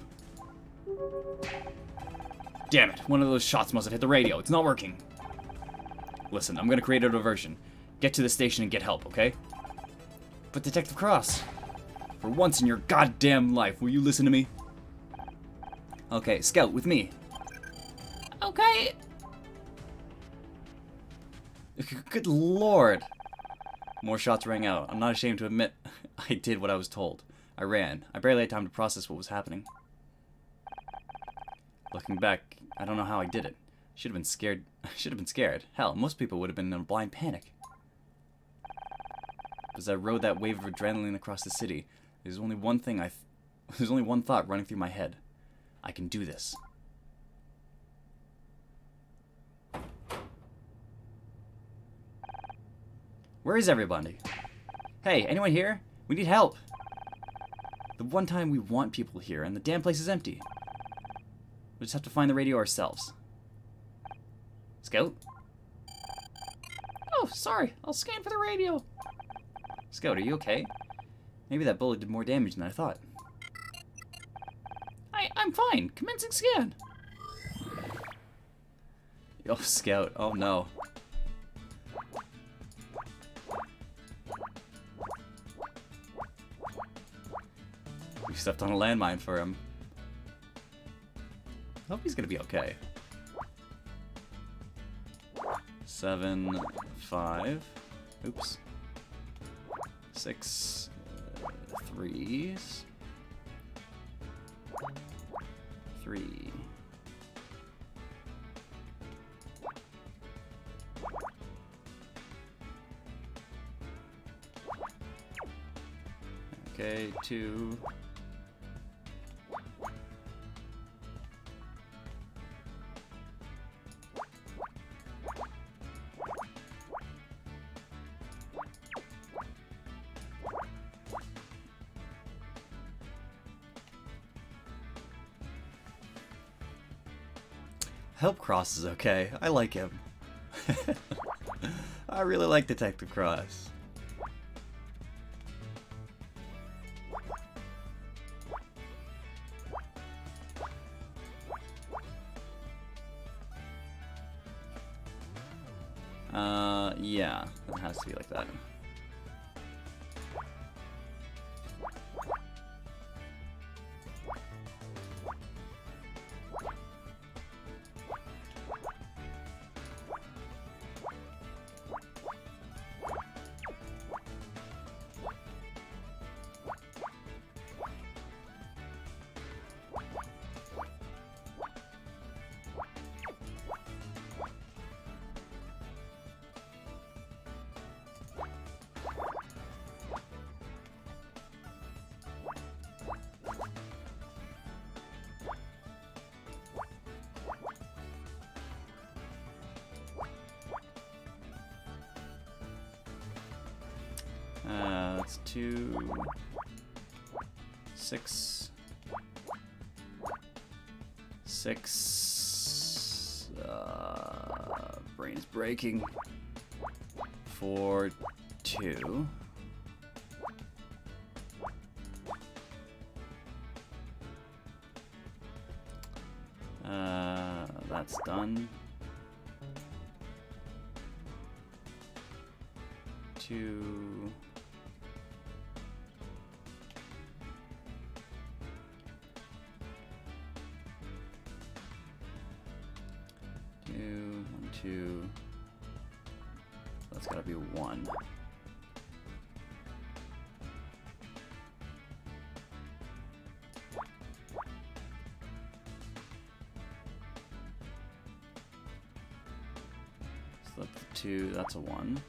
Damn it, one of those shots must have hit the radio. It's not working. Listen, I'm gonna create a diversion. Get to the station and get help, okay? But Detective Cross, for once in your goddamn life, will you listen to me? Okay, Scout, with me. Okay. Good lord. More shots rang out. I'm not ashamed to admit I did what I was told. I ran. I barely had time to process what was happening. Looking back, I don't know how I did it. Should have been scared. I should have been scared. Hell, most people would have been in a blind panic. As I rode that wave of adrenaline across the city, there's only one thought running through my head. I can do this. Where is everybody? Hey, anyone here? We need help. The one time we want people here, and the damn place is empty. We just have to find the radio ourselves. Scout? Oh, sorry. I'll scan for the radio. Scout, are you okay? Maybe that bullet did more damage than I thought. I'm fine. Commencing scan. Oh, Scout. Oh, no. We stepped on a landmine for him. I hope he's gonna be okay. 7, 5. Oops. 6, 3s. 3. Okay, 2. I hope Cross is okay. I like him. I really like Detective Cross. Yeah, it has to be like that. that's 2, 6, 6. Brain's breaking. 4, 2. That's done. 2. 2, 1, 2. That's gotta be 1. So that's a 2, that's a 1.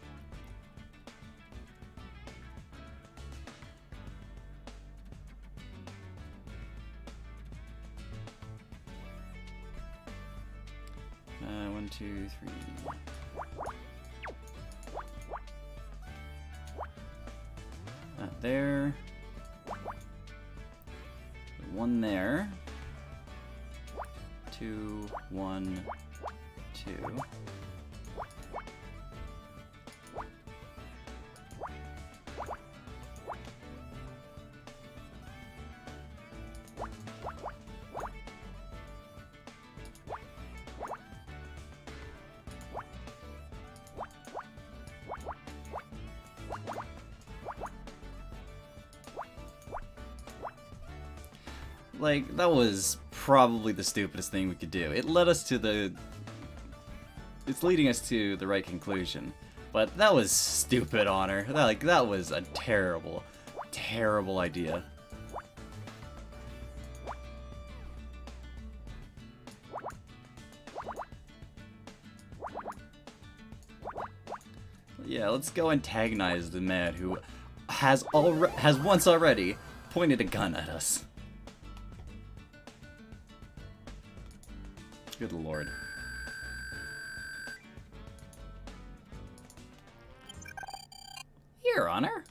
One, 2, 3. That there. 1 there. 2, 1, 2. Like, that was probably the stupidest thing we could do. It led us to the... It's leading us to the right conclusion. But that was stupid, Honor. That was a terrible, terrible idea. Yeah, let's go antagonize the man who has once already pointed a gun at us. Good lord. Here, Honor.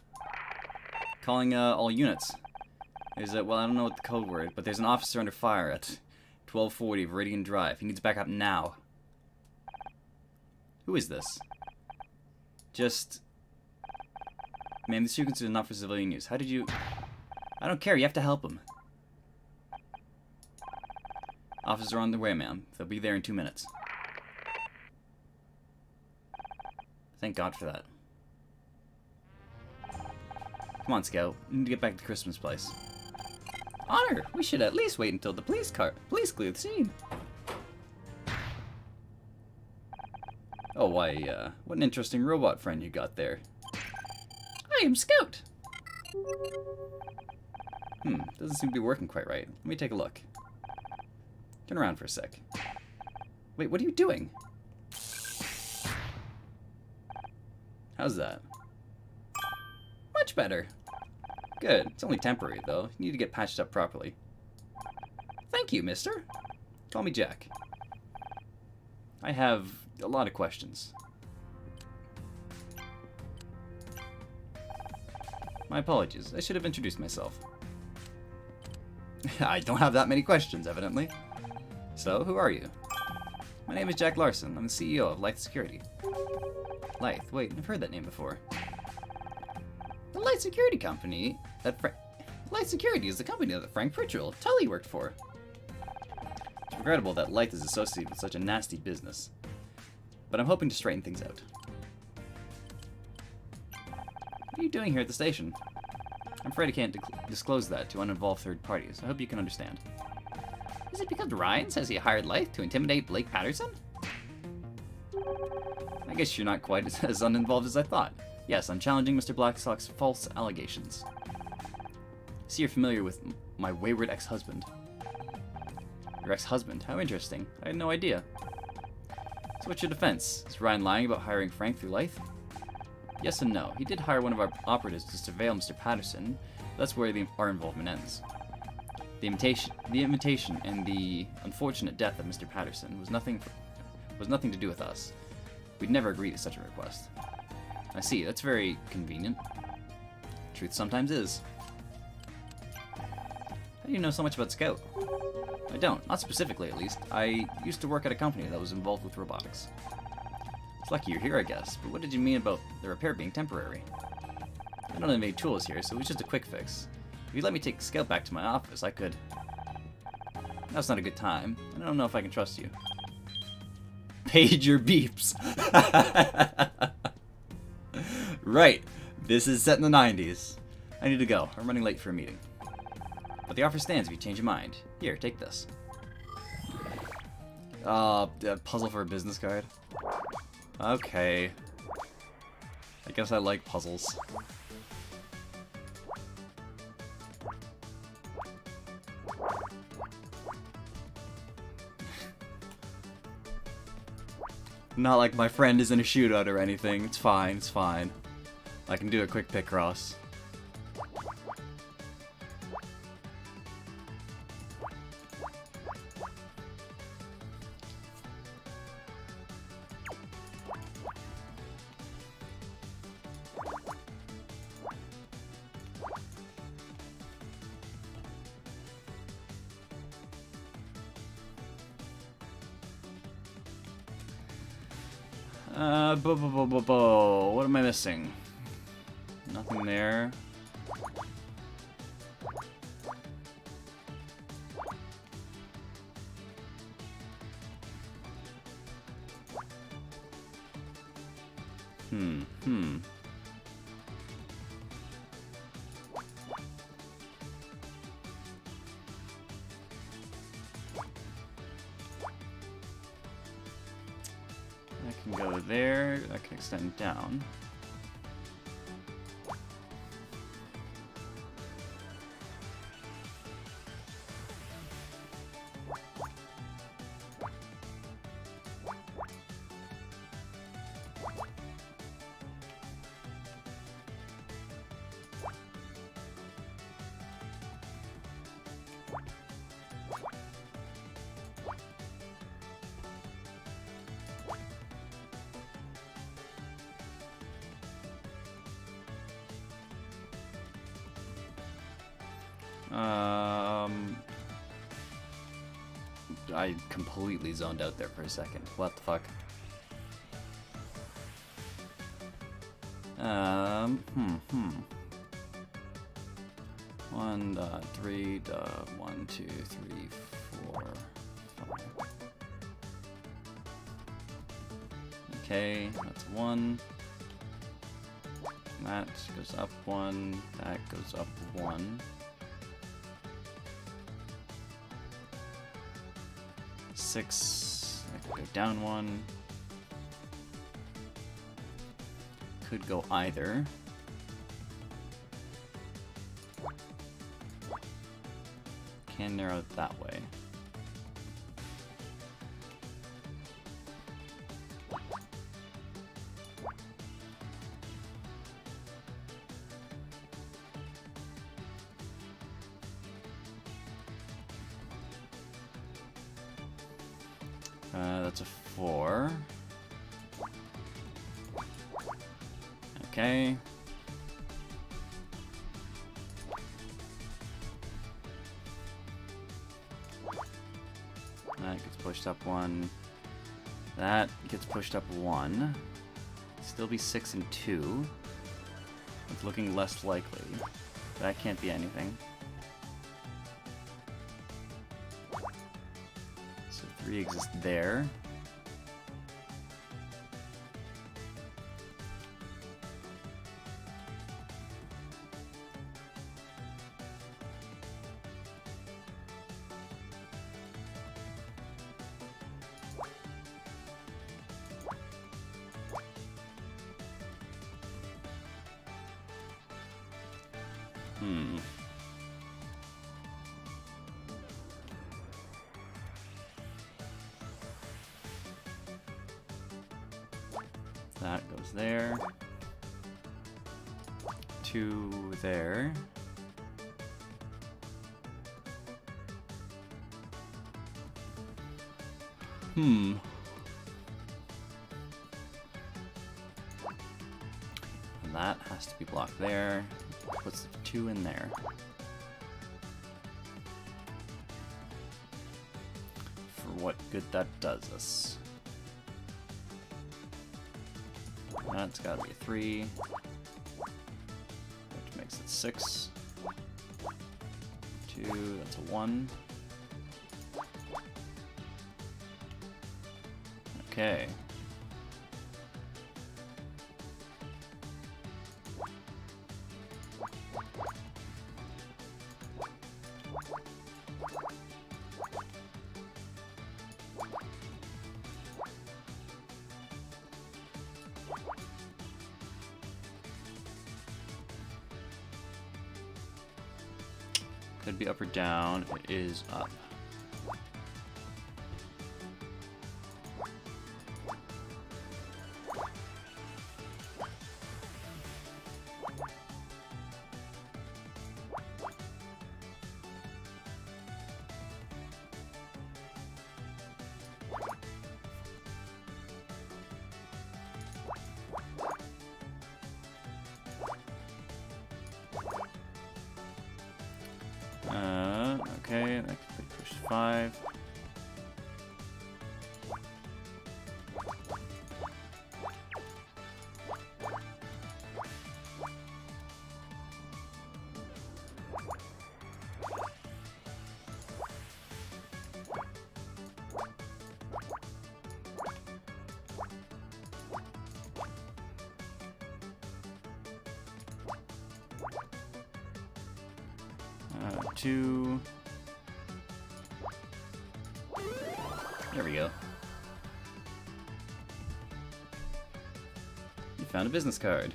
Calling all units. There's a, well, I don't know what the code word, but there's an officer under fire at 1240 Viridian Drive. He needs backup now. Who is this? Just... Man, this sequence is not for civilian use. How did you... I don't care, you have to help him. Officers are on their way, ma'am. They'll be there in 2 minutes. Thank God for that. Come on, Scout. We need to get back to Christmas Place. Honor! We should at least wait until the police clear the scene. Oh, why, what an interesting robot friend you got there. I am Scout! Doesn't seem to be working quite right. Let me take a look. Turn around for a sec. Wait, what are you doing? How's that? Much better. Good. It's only temporary, though. You need to get patched up properly. Thank you, mister. Call me Jack. I have a lot of questions. My apologies. I should have introduced myself. I don't have that many questions, evidently. So, who are you? My name is Jack Larson. I'm the CEO of Lythe Security. Lythe? Wait, I've heard that name before. The Lythe Security Company that Lythe Security is the company that Frank Pritchell, Tully worked for. It's regrettable that Lythe is associated with such a nasty business. But I'm hoping to straighten things out. What are you doing here at the station? I'm afraid I can't disclose that to uninvolved third parties. I hope you can understand. Is it because Ryan says he hired Lythe to intimidate Blake Patterson? I guess you're not quite as uninvolved as I thought. Yes, I'm challenging Mr. Blackstock's false allegations. I see you're familiar with my wayward ex-husband. Your ex-husband? How interesting. I had no idea. So what's your defense? Is Ryan lying about hiring Frank through Lythe? Yes and no. He did hire one of our operatives to surveil Mr. Patterson. That's where our involvement ends. The invitation and the unfortunate death of Mr. Patterson was nothing to do with us. We'd never agree to such a request. I see, that's very convenient. truth sometimes is. How do you know so much about Scout? I don't, not specifically at least. I used to work at a company that was involved with robotics. It's lucky you're here, I guess, but what did you mean about the repair being temporary? I know they made tools here, so it was just a quick fix. If you'd let me take Scout back to my office, I could. That's not a good time. I don't know if I can trust you. Pager beeps. Right. This is set in the 90s. I need to go. I'm running late for a meeting. But the offer stands if you change your mind. Here, take this. A puzzle for a business card. Okay. I guess I like puzzles. Not like my friend is in a shootout or anything. It's fine, it's fine. I can do a quick pick cross. What am I missing? Nothing there. I can go there, I can extend down. I completely zoned out there for a second. What the fuck? 1.3.1, 2, 3, 4, 5. Okay, that's 1. That goes up 1. That goes up 1. 6. I could go down 1. Could go either. Can narrow it that way. That's a 4. Okay. That gets pushed up 1. That gets pushed up 1. Still be 6 and 2. It's looking less likely. That can't be anything. So 3 exists there. That goes there. 2 there. that has to be blocked there. Puts the 2 in there. For what good that does us. That's gotta be a 3. Which makes it 6. 2, that's a 1. Okay. Could be up or down. It is up. Okay, that could push 5. Two. There we go. You found a business card.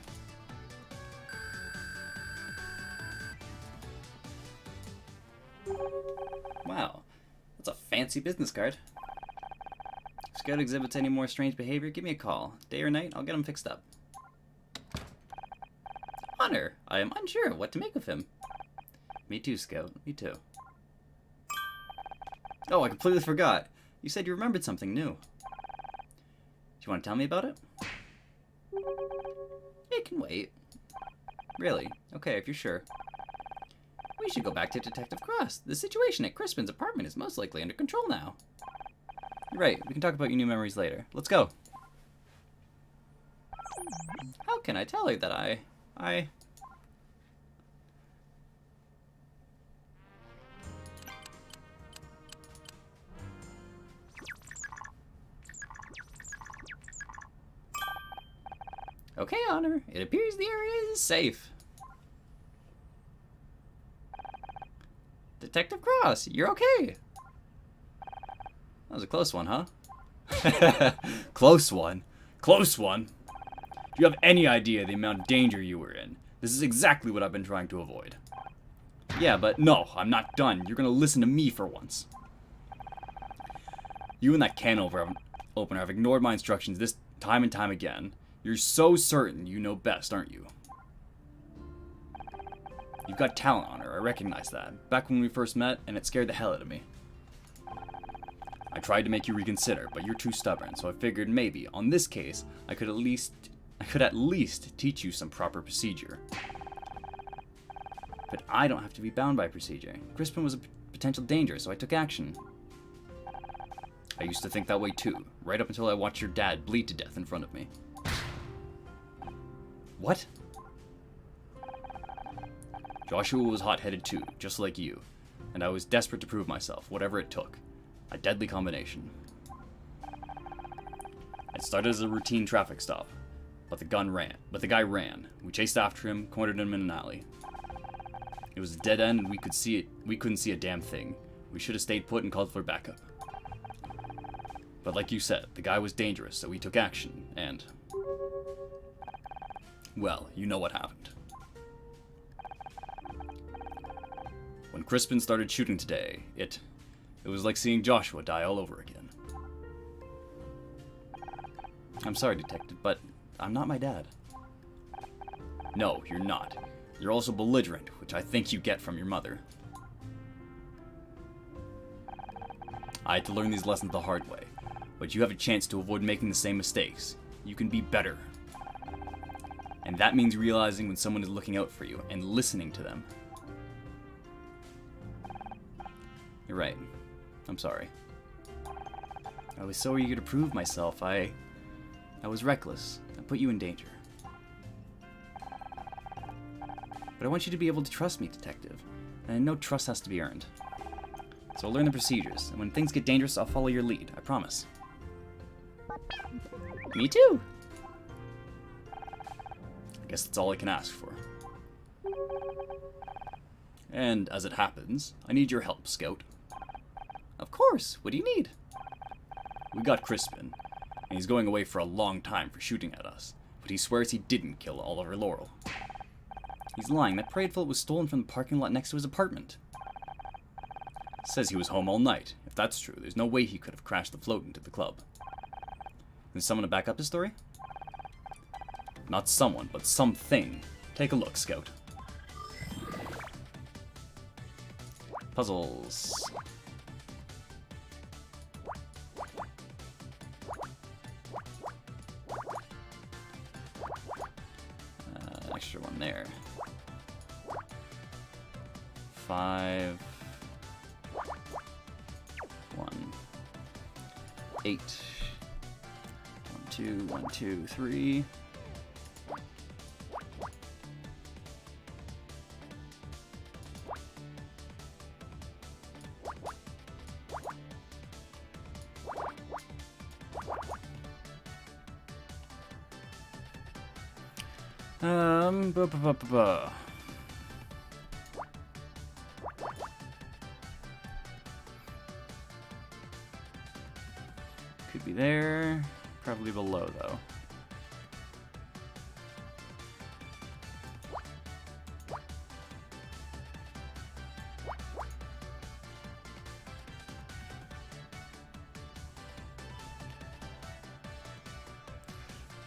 Wow, that's a fancy business card. If Scout exhibits any more strange behavior, give me a call. Day or night, I'll get him fixed up. Honor, I am unsure of what to make of him. Me too, Scout. Me too. Oh, I completely forgot. You said you remembered something new. Do you want to tell me about it? It can wait. Really? Okay, if you're sure. We should go back to Detective Cross. The situation at Crispin's apartment is most likely under control now. You're right. We can talk about your new memories later. Let's go. How can I tell her that I... Okay, Honor. It appears the area is safe. Detective Cross, you're okay. That was a close one, huh? Close one? Close one? Do you have any idea the amount of danger you were in? This is exactly what I've been trying to avoid. Yeah, but no, I'm not done. You're gonna listen to me for once. You and that can opener have ignored my instructions this time and time again. You're so certain you know best, aren't you? You've got talent, Honor, I recognize that. Back when we first met, and it scared the hell out of me. I tried to make you reconsider, but you're too stubborn, so I figured maybe, on this case, I could at least teach you some proper procedure. But I don't have to be bound by procedure. Crispin was a potential danger, so I took action. I used to think that way too, right up until I watched your dad bleed to death in front of me. What? Joshua was hot-headed too, just like you, and I was desperate to prove myself, whatever it took. A deadly combination. It started as a routine traffic stop, but the guy ran. We chased after him, cornered him in an alley. It was a dead end, and we couldn't see a damn thing. We should have stayed put and called for backup. But like you said, the guy was dangerous, so we took action, and... well, you know what happened. When Crispin started shooting today, it was like seeing Joshua die all over again. I'm sorry, Detective, but I'm not my dad. No, you're not. You're also belligerent, which I think you get from your mother. I had to learn these lessons the hard way, but you have a chance to avoid making the same mistakes. You can be better. And that means realizing when someone is looking out for you and listening to them. You're right. I'm sorry. I was so eager to prove myself. I was reckless. I put you in danger. But I want you to be able to trust me, Detective. And I know trust has to be earned. So I'll learn the procedures, and when things get dangerous, I'll follow your lead. I promise. Me too! I guess that's all I can ask for. And as it happens, I need your help, Scout. Of course! What do you need? We got Crispin, and he's going away for a long time for shooting at us, but he swears he didn't kill Oliver Laurel. He's lying. That parade float was stolen from the parking lot next to his apartment. Says he was home all night. If that's true, there's no way he could have crashed the float into the club. Is someone to back up his story? Not someone, but something. Take a look, Scout. Puzzles. Extra one there. 5 1 8 1 2 1 2 3 Could be there, probably below though.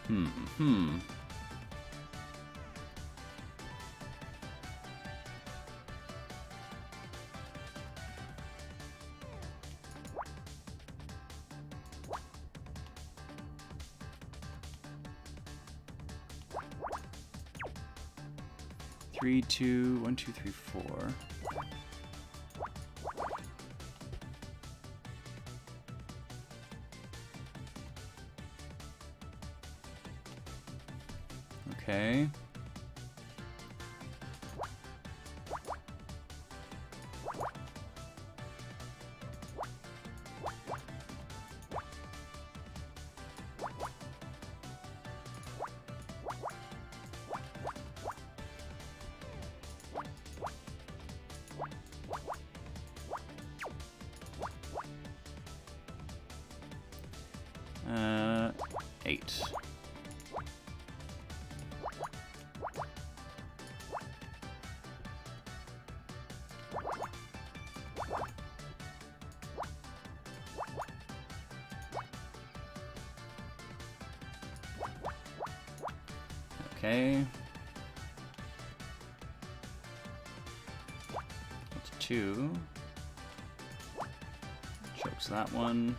Hmm. 3 2 1 2 3 4. Okay. Uh, 8. Okay. That's 2. Chokes that one.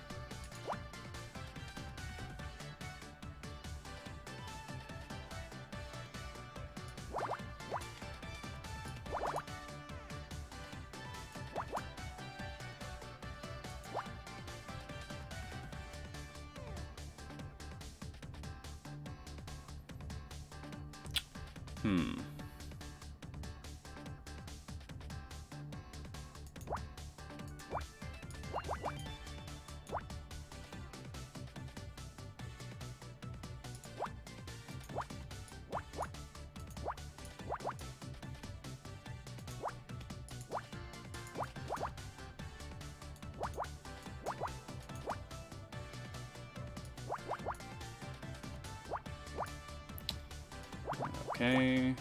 Okay.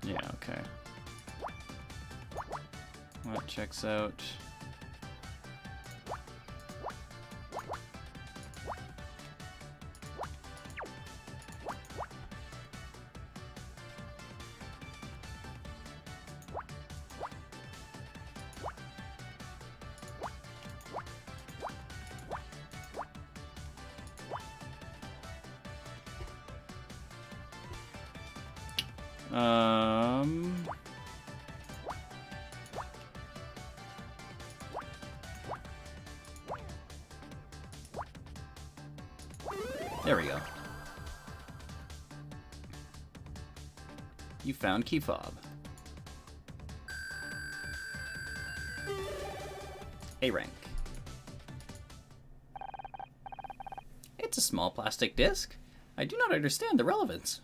Yeah, okay. That checks out. There we go. You found key fob. A rank. It's a small plastic disc. I do not understand the relevance.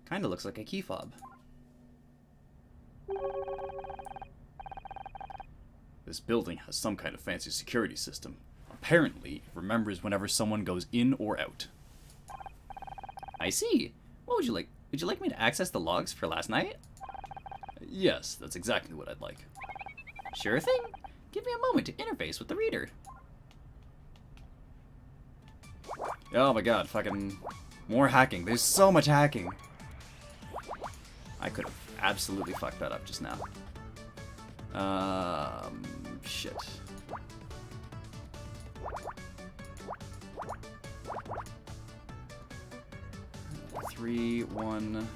Kinda looks like a key fob. This building has some kind of fancy security system. Apparently, it remembers whenever someone goes in or out. I see. What would you like? Would you like me to access the logs for last night? Yes, that's exactly what I'd like. Sure thing. Give me a moment to interface with the reader. Oh my god, fucking more hacking. There's so much hacking. I could have absolutely fucked that up just now. Shit. Three, one,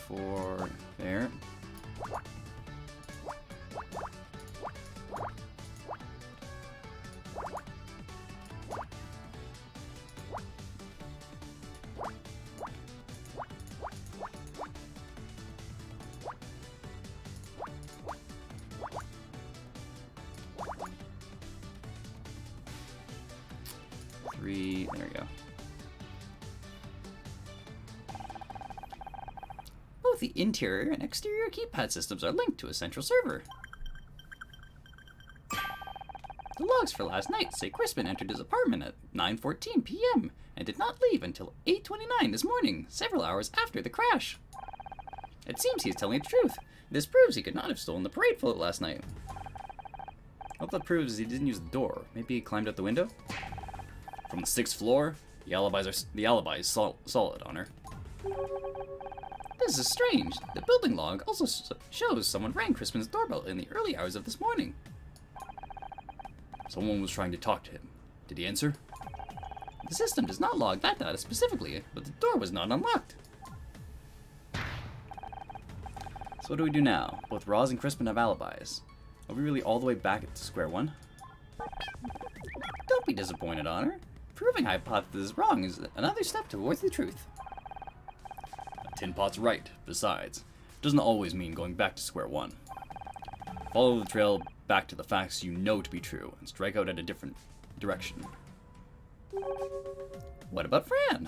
4, there. There we go. Both the interior and exterior keypad systems are linked to a central server. The logs for last night say Crispin entered his apartment at 9:14 p.m. and did not leave until 8:29 this morning, several hours after the crash. It seems he is telling the truth. This proves he could not have stolen the parade float last night. What that proves is he didn't use the door. Maybe he climbed out the window? From the 6th floor, the alibi is solid, Honor. This is strange. The building log also shows someone rang Crispin's doorbell in the early hours of this morning. Someone was trying to talk to him. Did he answer? The system does not log that data specifically, but the door was not unlocked. So what do we do now? Both Roz and Crispin have alibis. Are we really all the way back to square one? Don't be disappointed, Honor. Proving hypothesis wrong is another step towards the truth. Tin Pot's right. Besides, it doesn't always mean going back to square one. Follow the trail back to the facts you know to be true and strike out at a different direction. What about Fran?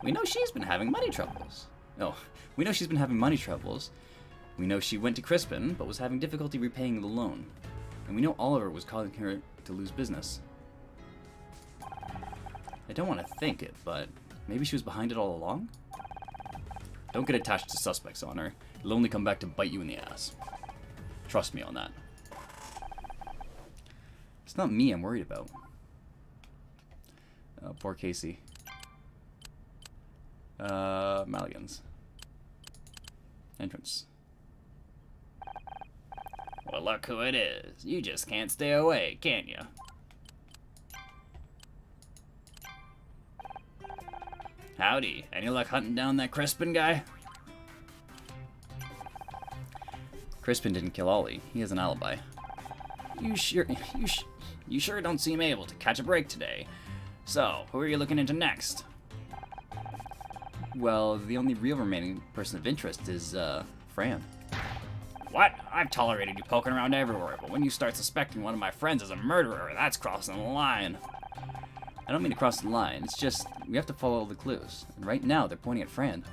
We know she's been having money troubles. We know she's been having money troubles. We know she went to Crispin, but was having difficulty repaying the loan. And we know Oliver was causing her to lose business. I don't want to think it, but maybe she was behind it all along? Don't get attached to suspects, Honor. It'll only come back to bite you in the ass. Trust me on that. It's not me I'm worried about. Oh, poor Casey. Maligan's. Entrance. Well, look who it is. You just can't stay away, can you? Howdy. Any luck hunting down that Crispin guy? Crispin didn't kill Ollie. He has an alibi. You sure don't seem able to catch a break today. So, who are you looking into next? Well, the only real remaining person of interest is, Fran. What? I've tolerated you poking around everywhere, but when you start suspecting one of my friends as a murderer, that's crossing the line. I don't mean to cross the line. It's just, we have to follow the clues. And right now, they're pointing at Fran.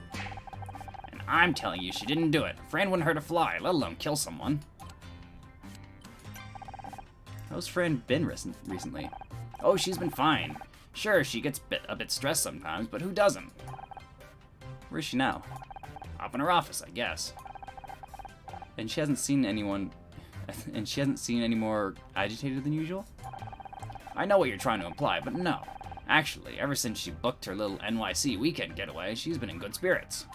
And I'm telling you, she didn't do it. Fran wouldn't hurt a fly, let alone kill someone. How's Fran been recently? Oh, she's been fine. Sure, she gets a bit stressed sometimes, but who doesn't? Where is she now? Up in her office, I guess. And she hasn't seen anyone... And she hasn't seen any more agitated than usual? I know what you're trying to imply, but no. Actually, ever since she booked her little NYC weekend getaway, she's been in good spirits.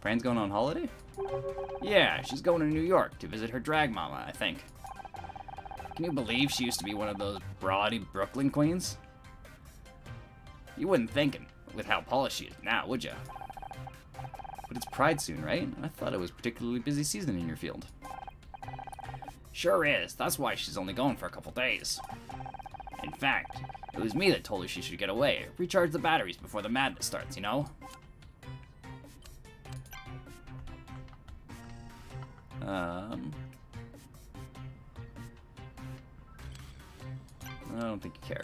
Fran's going on holiday? Yeah, she's going to New York to visit her drag mama, I think. Can you believe she used to be one of those brawny Brooklyn queens? You wouldn't think it with how polished she is now, would ya? But it's Pride soon, right? I thought it was a particularly busy season in your field. Sure is. That's why she's only going for a couple days. In fact, it was me that told her she should get away. Recharge the batteries before the madness starts, you know? I don't think you care.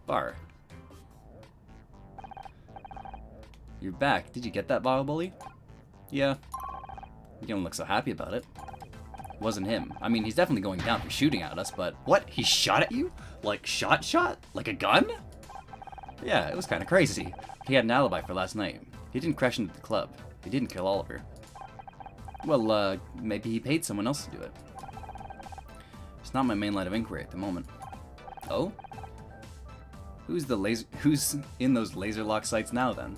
Bar. You're back. Did you get that bottle bully? Yeah. You don't look so happy about it. Wasn't him. I mean, he's definitely going down for shooting at us, but... What? He shot at you? Like, shot? Like a gun? Yeah, it was kind of crazy. He had an alibi for last night. He didn't crash into the club. He didn't kill Oliver. Well, maybe he paid someone else to do it. It's not my main line of inquiry at the moment. Oh? Who's in those laser lock sites now, then?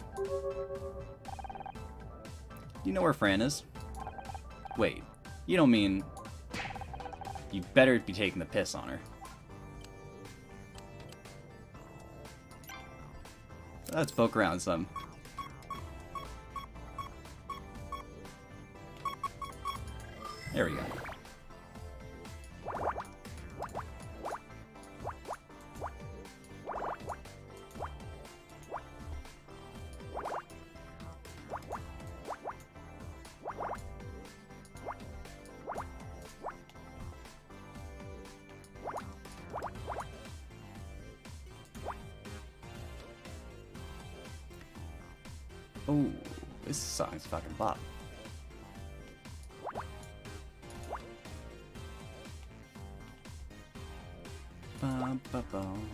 You know where Fran is? Wait, you don't mean... You better be taking the piss on her. Let's poke around some. There we go. Oh, this song's fucking bop. Bum, bum, bum.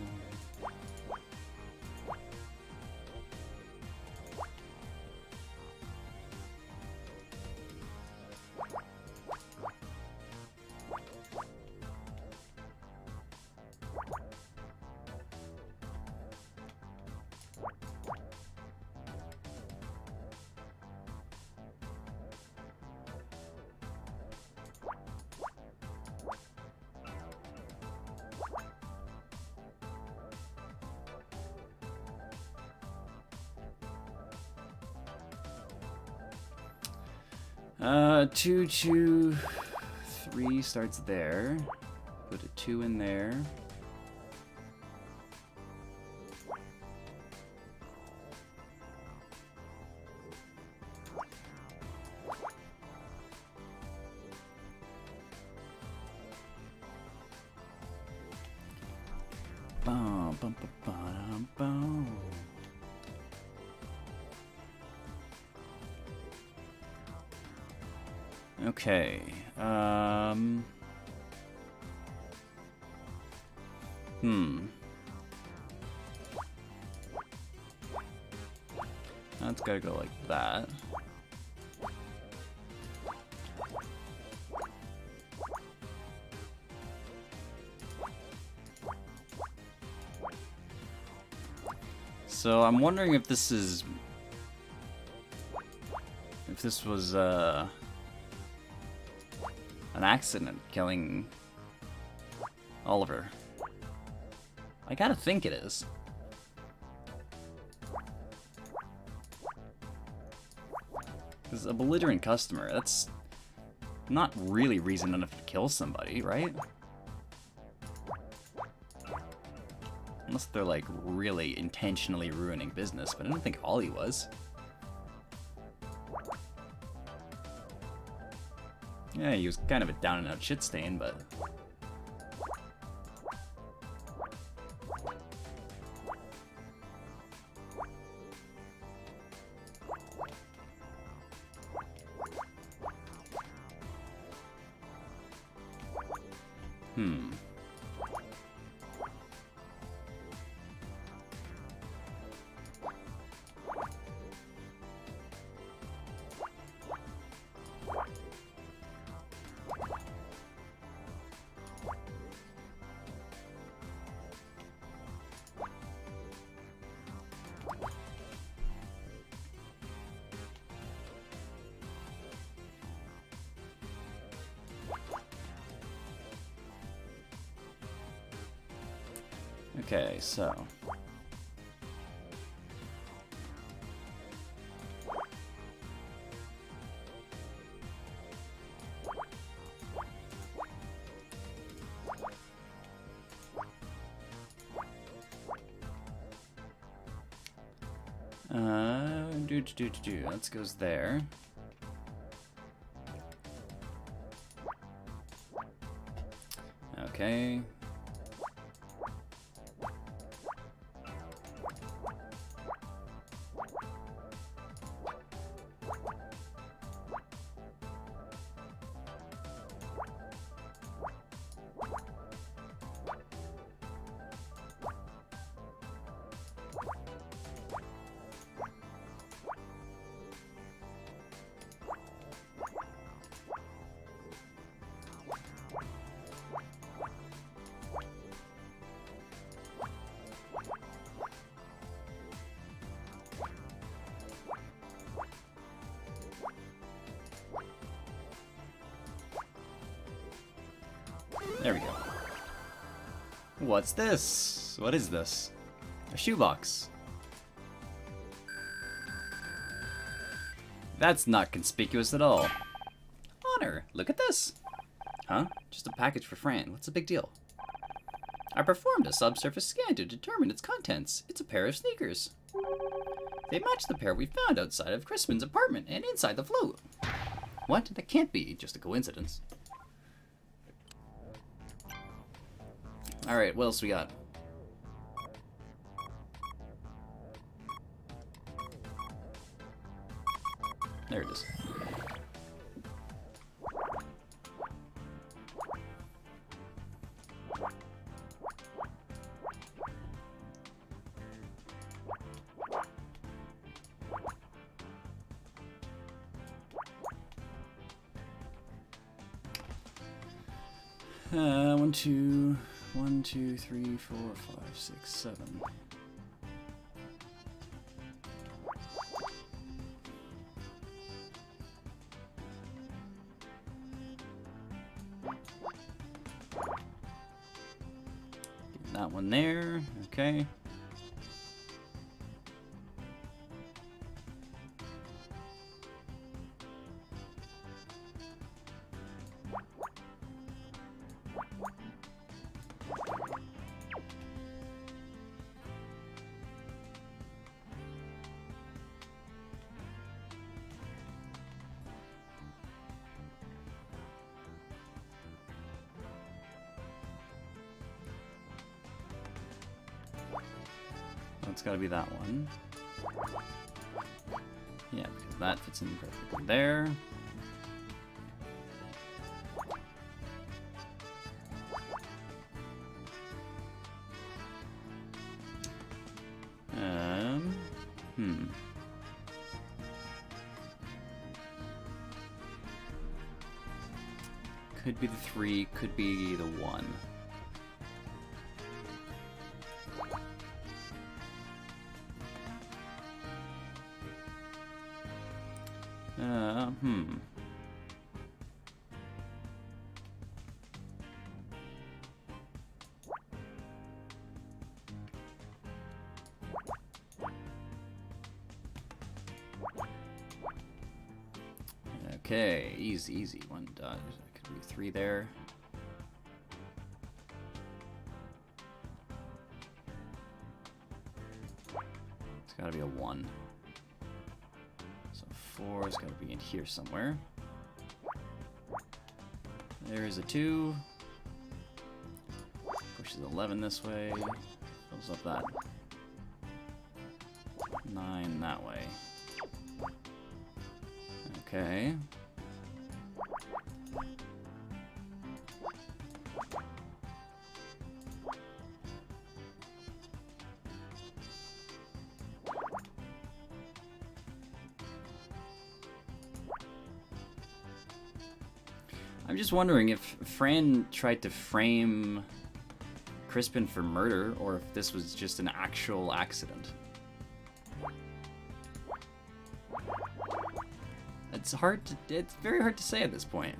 Two, 2, 3 starts there. Put a 2 in there. Bum, bum, bum, bum, bum. Okay, That's gotta go like that. So I'm wondering if this is... If this was, an accident killing Oliver. I gotta think it is. Because a belligerent customer, that's not really reason enough to kill somebody, right? Unless they're like really intentionally ruining business, but I don't think Ollie was. Yeah, he was kind of a down and out shit stain, but... Okay, so. That goes there. Okay. There we go. What's this? What is this? A shoebox. That's not conspicuous at all. Honor, look at this. Huh? Just a package for Fran. What's the big deal? I performed a subsurface scan to determine its contents. It's a pair of sneakers. They match the pair we found outside of Crispin's apartment and inside the float. What? That can't be just a coincidence. Alright, what else we got? There it is. One, two, three, 4, 5, 6, 7. Get that one there, okay. It's got to be that one. Yeah, because that fits in perfectly there. Could be the 3, could be the 1. Okay, easy. 1 dot. Could be 3 there. It's gotta be a 1. So 4 is gotta be in here somewhere. There is a 2. Pushes 11 this way. Fills up that 9 that way. Okay. I'm just wondering if Fran tried to frame Crispin for murder, or if this was just an actual accident. It's very hard to say at this point.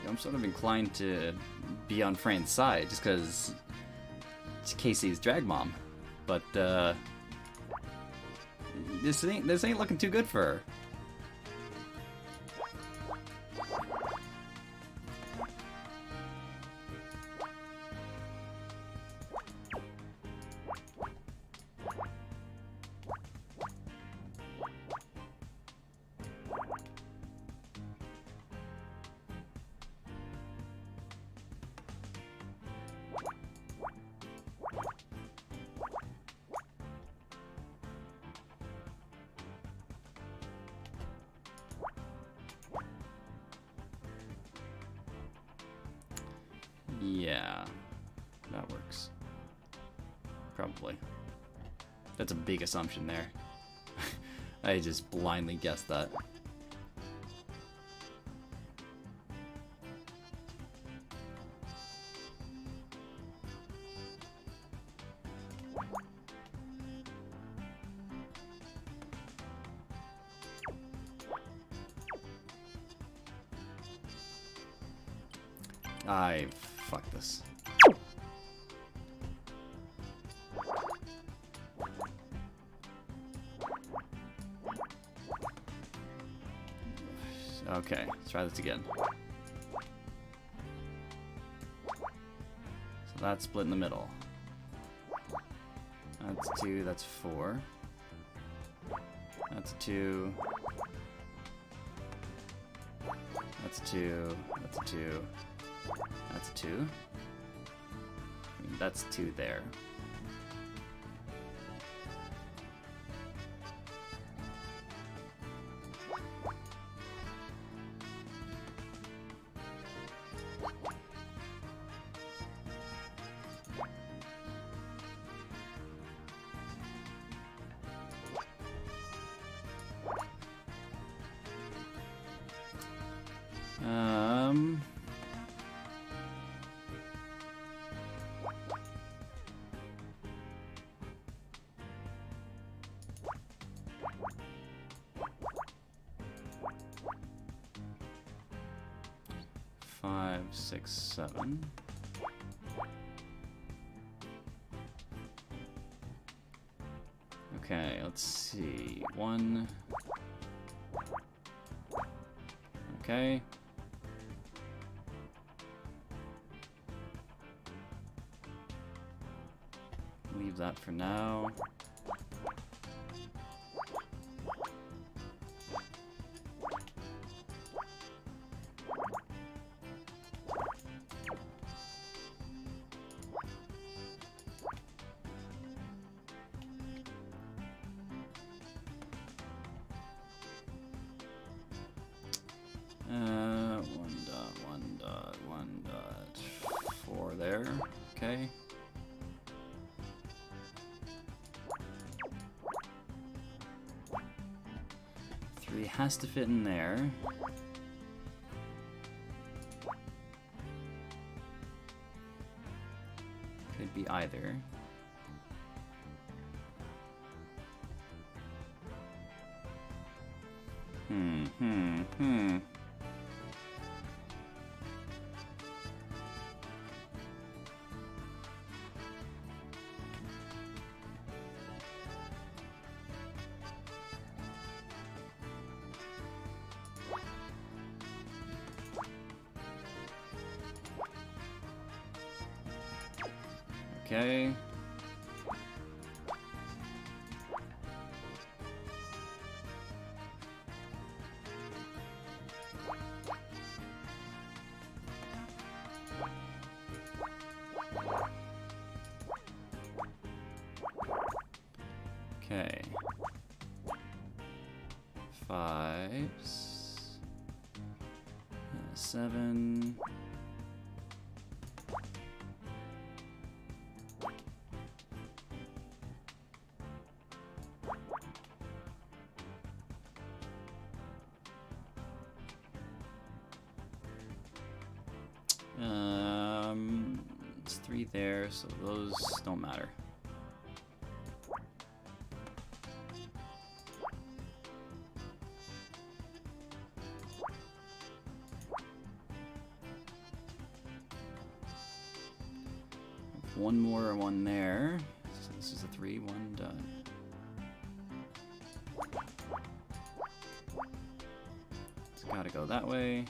I'm sort of inclined to be on Fran's side just because it's Casey's drag mom. But this ain't looking too good for her. Yeah, that works. Probably. That's a big assumption there. I just blindly guessed that. I fuck this. Okay, let's try this again. So that's split in the middle. That's 2, that's 4. That's 2. That's 2. That's 2. That's 2. That's 2 there. Five, 6, 7. Okay, let's see. 1. Okay. Leave that for now. One dot, 4 there. Okay. Three has to fit in there. Could be either. Okay. Okay. 5, 7. It's 3 there, so those don't matter. One more, one there. So this is a 3, 1 done. It's gotta go that way.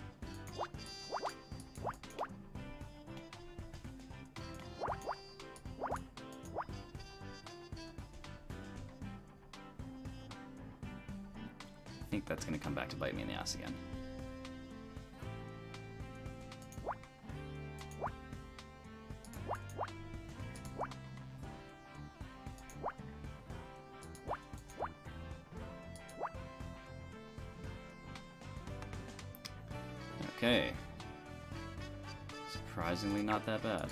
I think that's gonna come back to bite me in the ass again. Okay. Surprisingly not that bad.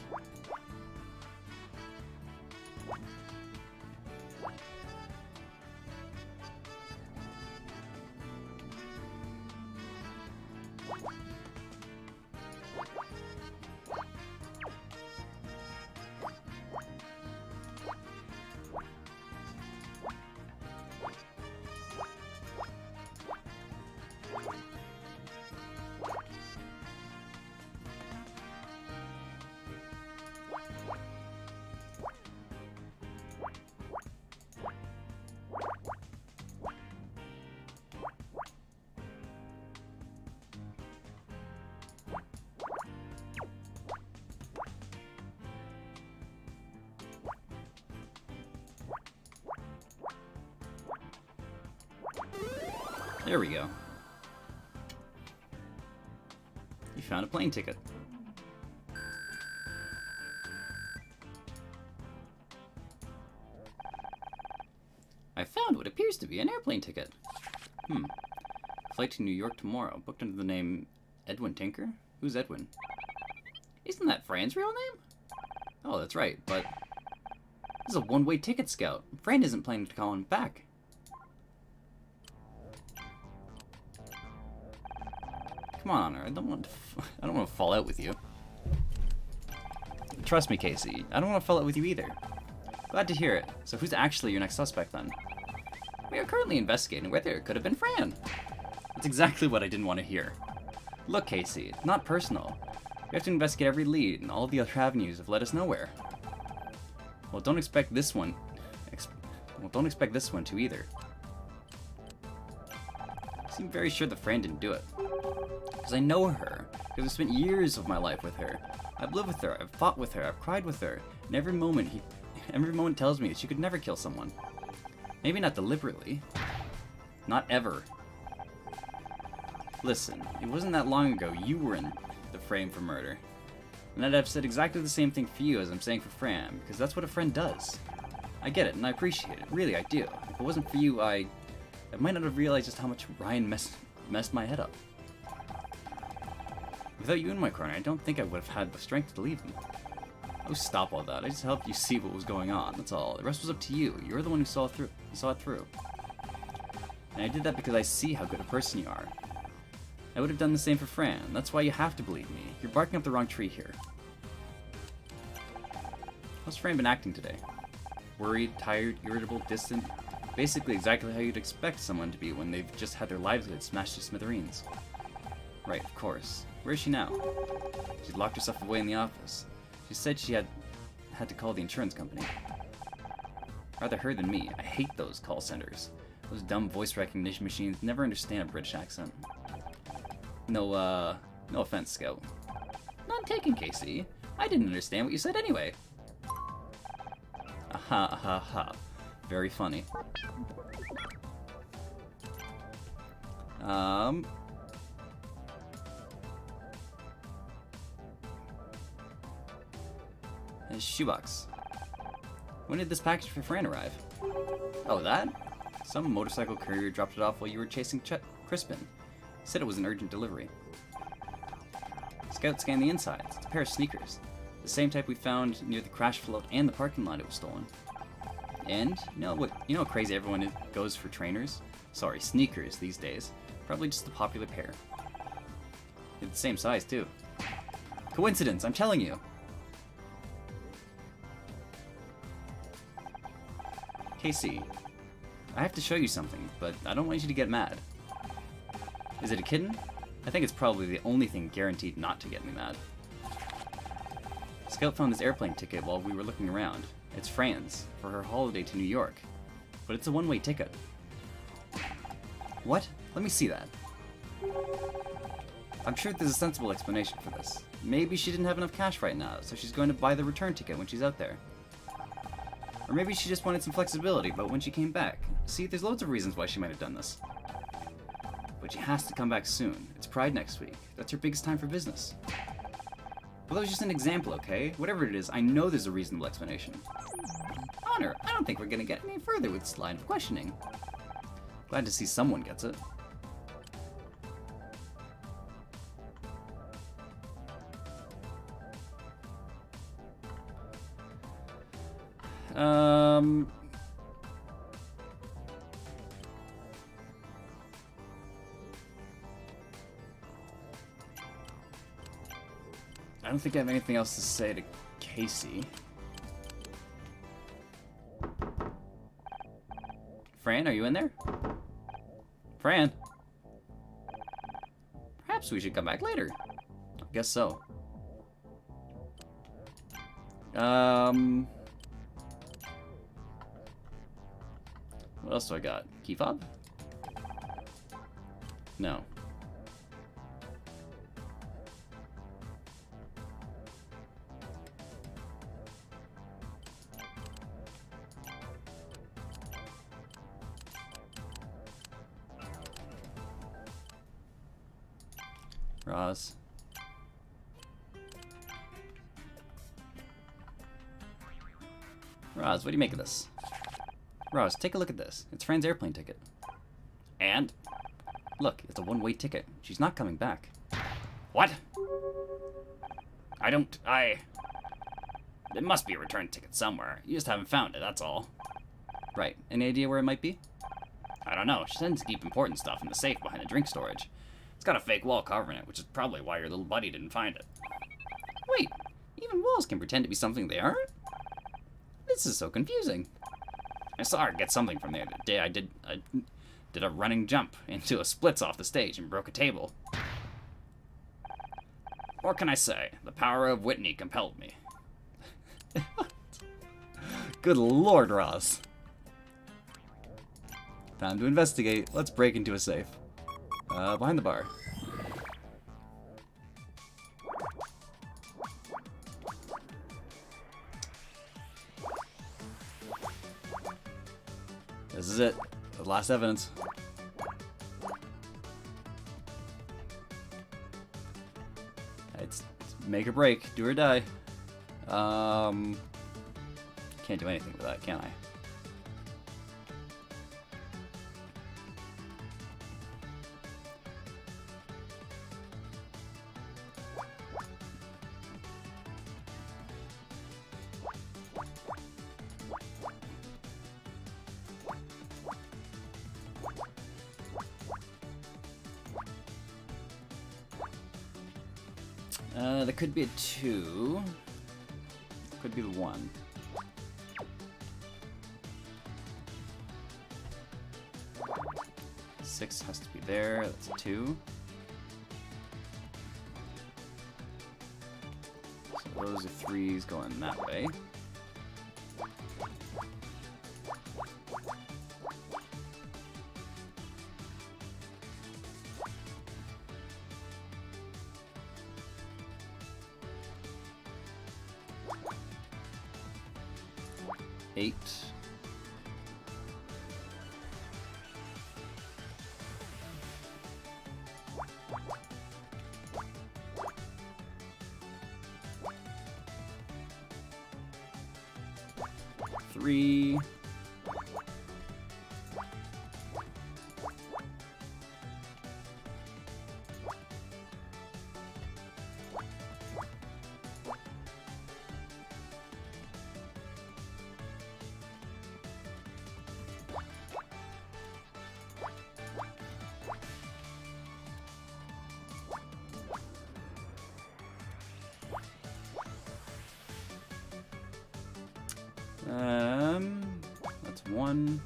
There we go. You found a plane ticket. I found what appears to be an airplane ticket. Flight to New York tomorrow, booked under the name Edwin Tinker? Who's Edwin? Isn't that Fran's real name? Oh, that's right, but this is a one-way ticket, Scout. Fran isn't planning to call him back. Come on, Honor. I don't want to fall out with you. Trust me, Casey. I don't want to fall out with you either. Glad to hear it. So who's actually your next suspect then? We are currently investigating whether it could have been Fran. That's exactly what I didn't want to hear. Look, Casey, it's not personal. We have to investigate every lead, and all the other avenues have led us nowhere. Well, don't expect this one. Don't expect this one to either. I seem very sure that Fran didn't do it. Because I know her. Because I've spent years of my life with her. I've lived with her. I've fought with her. I've cried with her. And every moment tells me that she could never kill someone. Maybe not deliberately. Not ever. Listen, it wasn't that long ago you were in the frame for murder. And I'd have said exactly the same thing for you as I'm saying for Fran, because that's what a friend does. I get it, and I appreciate it. Really, I do. If it wasn't for you, I might not have realized just how much Ryan messed my head up. Without you in my corner, I don't think I would have had the strength to leave him. Oh, stop all that. I just helped you see what was going on, that's all. The rest was up to you. You're the one who saw it through. And I did that because I see how good a person you are. I would have done the same for Fran. That's why you have to believe me. You're barking up the wrong tree here. How's Fran been acting today? Worried, tired, irritable, distant? Basically exactly how you'd expect someone to be when they've just had their livelihood smashed to smithereens. Right, of course. Where is she now? She'd locked herself away in the office. She said she had to call the insurance company. Rather her than me. I hate those call centers. Those dumb voice recognition machines never understand a British accent. No offense, Scout. None taken, Casey. I didn't understand what you said anyway. Aha, aha, aha. Very funny. A shoebox. When did this package for Fran arrive? Oh, that? Some motorcycle courier dropped it off while you were chasing Crispin. He said it was an urgent delivery. Scout scanned the insides. It's a pair of sneakers. The same type we found near the crash float and the parking lot it was stolen. And, you know how crazy everyone goes for trainers? Sorry, sneakers these days. Probably just a popular pair. They're the same size, too. Coincidence, I'm telling you! Casey, I have to show you something, but I don't want you to get mad. Is it a kitten? I think it's probably the only thing guaranteed not to get me mad. Scout found this airplane ticket while we were looking around. It's Fran's, for her holiday to New York. But it's a one-way ticket. What? Let me see that. I'm sure there's a sensible explanation for this. Maybe she didn't have enough cash right now, so she's going to buy the return ticket when she's out there. Or maybe she just wanted some flexibility about when she came back. See, there's loads of reasons why she might have done this. But she has to come back soon. It's Pride next week. That's her biggest time for business. Well, that was just an example, okay? Whatever it is, I know there's a reasonable explanation. Honor, I don't think we're gonna get any further with this line of questioning. Glad to see someone gets it. I don't think I have anything else to say to Casey. Fran, are you in there? Fran? Perhaps we should come back later. I guess so. What else do I got? Key fob? No. Roz. Roz, what do you make of this? Roz, take a look at this. It's Fran's airplane ticket. And? Look, it's a one-way ticket. She's not coming back. What? There must be a return ticket somewhere. You just haven't found it, that's all. Right. Any idea where it might be? I don't know. She tends to keep important stuff in the safe behind the drink storage. It's got a fake wall covering it, which is probably why your little buddy didn't find it. Wait, even walls can pretend to be something they aren't? This is so confusing. I saw her get something from there the day I did a running jump into a splits off the stage and broke a table. What can I say? The power of Whitney compelled me. Good lord, Roz. Time to investigate. Let's break into a safe. Behind the bar. This is it. The last evidence. It's make or break. Do or die. Can't do anything with that, can I? There could be a 2. Could be the 1. Six has to be there. That's a 2. So those are 3s going that way. Eight. Three. That's 1.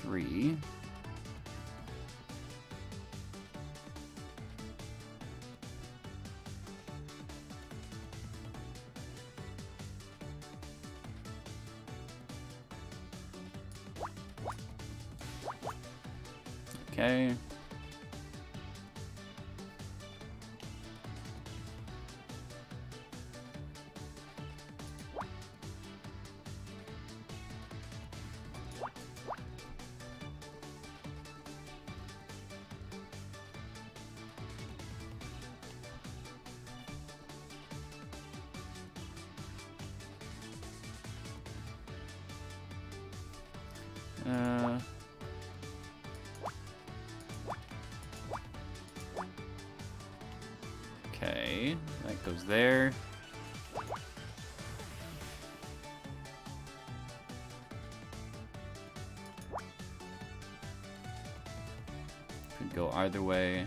3. Okay. Okay, that goes there. Could go either way.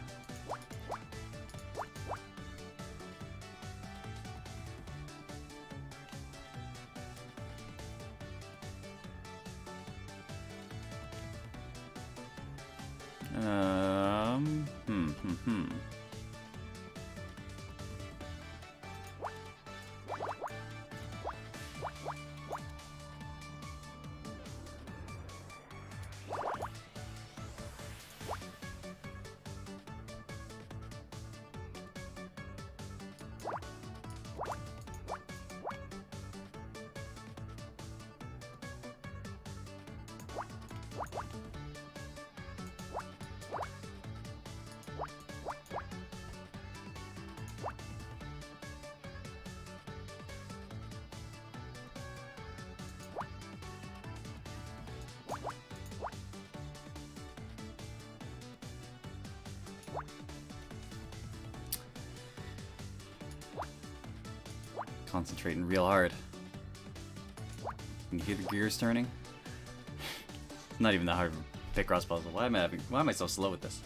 Hmm. Concentrating real hard. Can you hear the gears turning? Not even that hard of a Picross puzzle. Why am I so slow with this?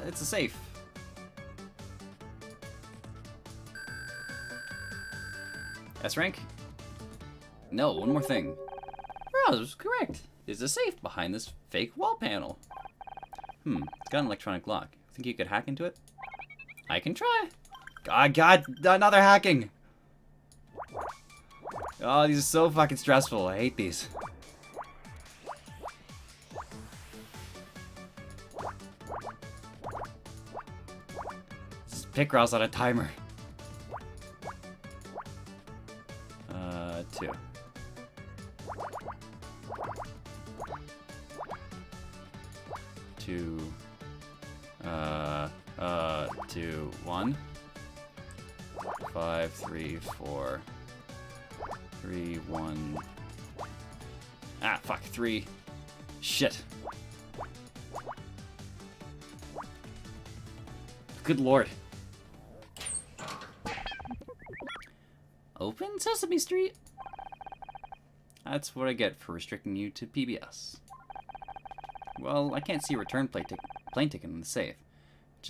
It's a safe. S rank? No, one more thing. Bro, was correct. There's a safe behind this fake wall panel. It's got an electronic lock. Think you could hack into it? I can try. God, another hacking. Oh, these are so fucking stressful. I hate these. Picross on a timer. 2. 2. 2, 1. 5, 3, 4. 3, 1. Ah, fuck, 3. Shit. Good lord. Open Sesame Street? That's what I get for restricting you to PBS. Well, I can't see a return plane ticket in the safe. It's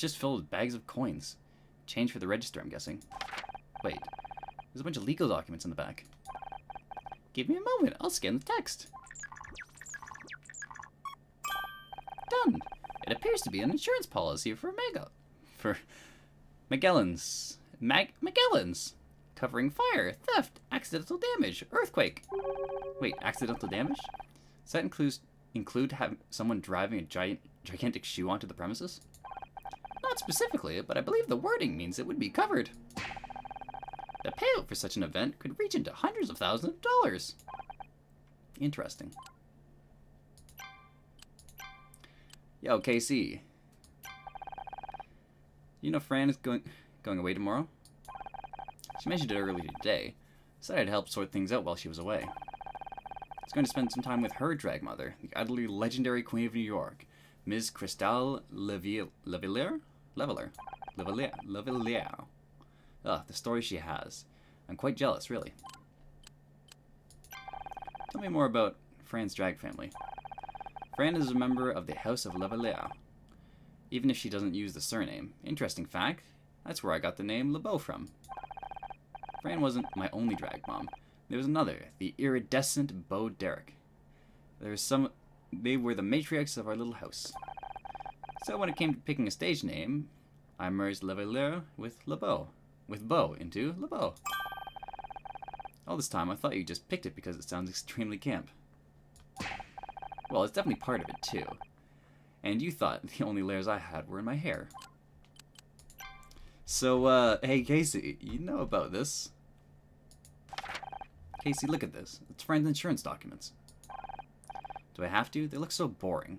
just filled with bags of coins. Change for the register, I'm guessing. Wait, there's a bunch of legal documents in the back. Give me a moment. I'll scan the text. Done. It appears to be an insurance policy for Magellan's. Magellan's. Covering fire, theft, accidental damage, earthquake. Wait, accidental damage? Does that include someone driving a gigantic shoe onto the premises? Not specifically, but I believe the wording means it would be covered. The payout for such an event could reach into hundreds of thousands of dollars. Interesting. Yo, KC. You know Fran is going away tomorrow? She mentioned it earlier today. Said I'd help sort things out while she was away. She's going to spend some time with her drag mother, the utterly legendary Queen of New York, Ms. Cristal Lavalier? Ugh, the story she has. I'm quite jealous, really. Tell me more about Fran's drag family. Fran is a member of the House of Lavalier, even if she doesn't use the surname. Interesting fact, that's where I got the name LeBeau from. Fran wasn't my only drag mom. There was another, the iridescent Beau Derek. They were the matriarchs of our little house. So when it came to picking a stage name, I merged Lavalier with LeBeau. With Beau into LeBeau. All this time I thought you just picked it because it sounds extremely camp. Well, it's definitely part of it too. And you thought the only layers I had were in my hair. So, hey Casey, you know about this? Casey, look at this. It's Fran's insurance documents. Do I have to? They look so boring.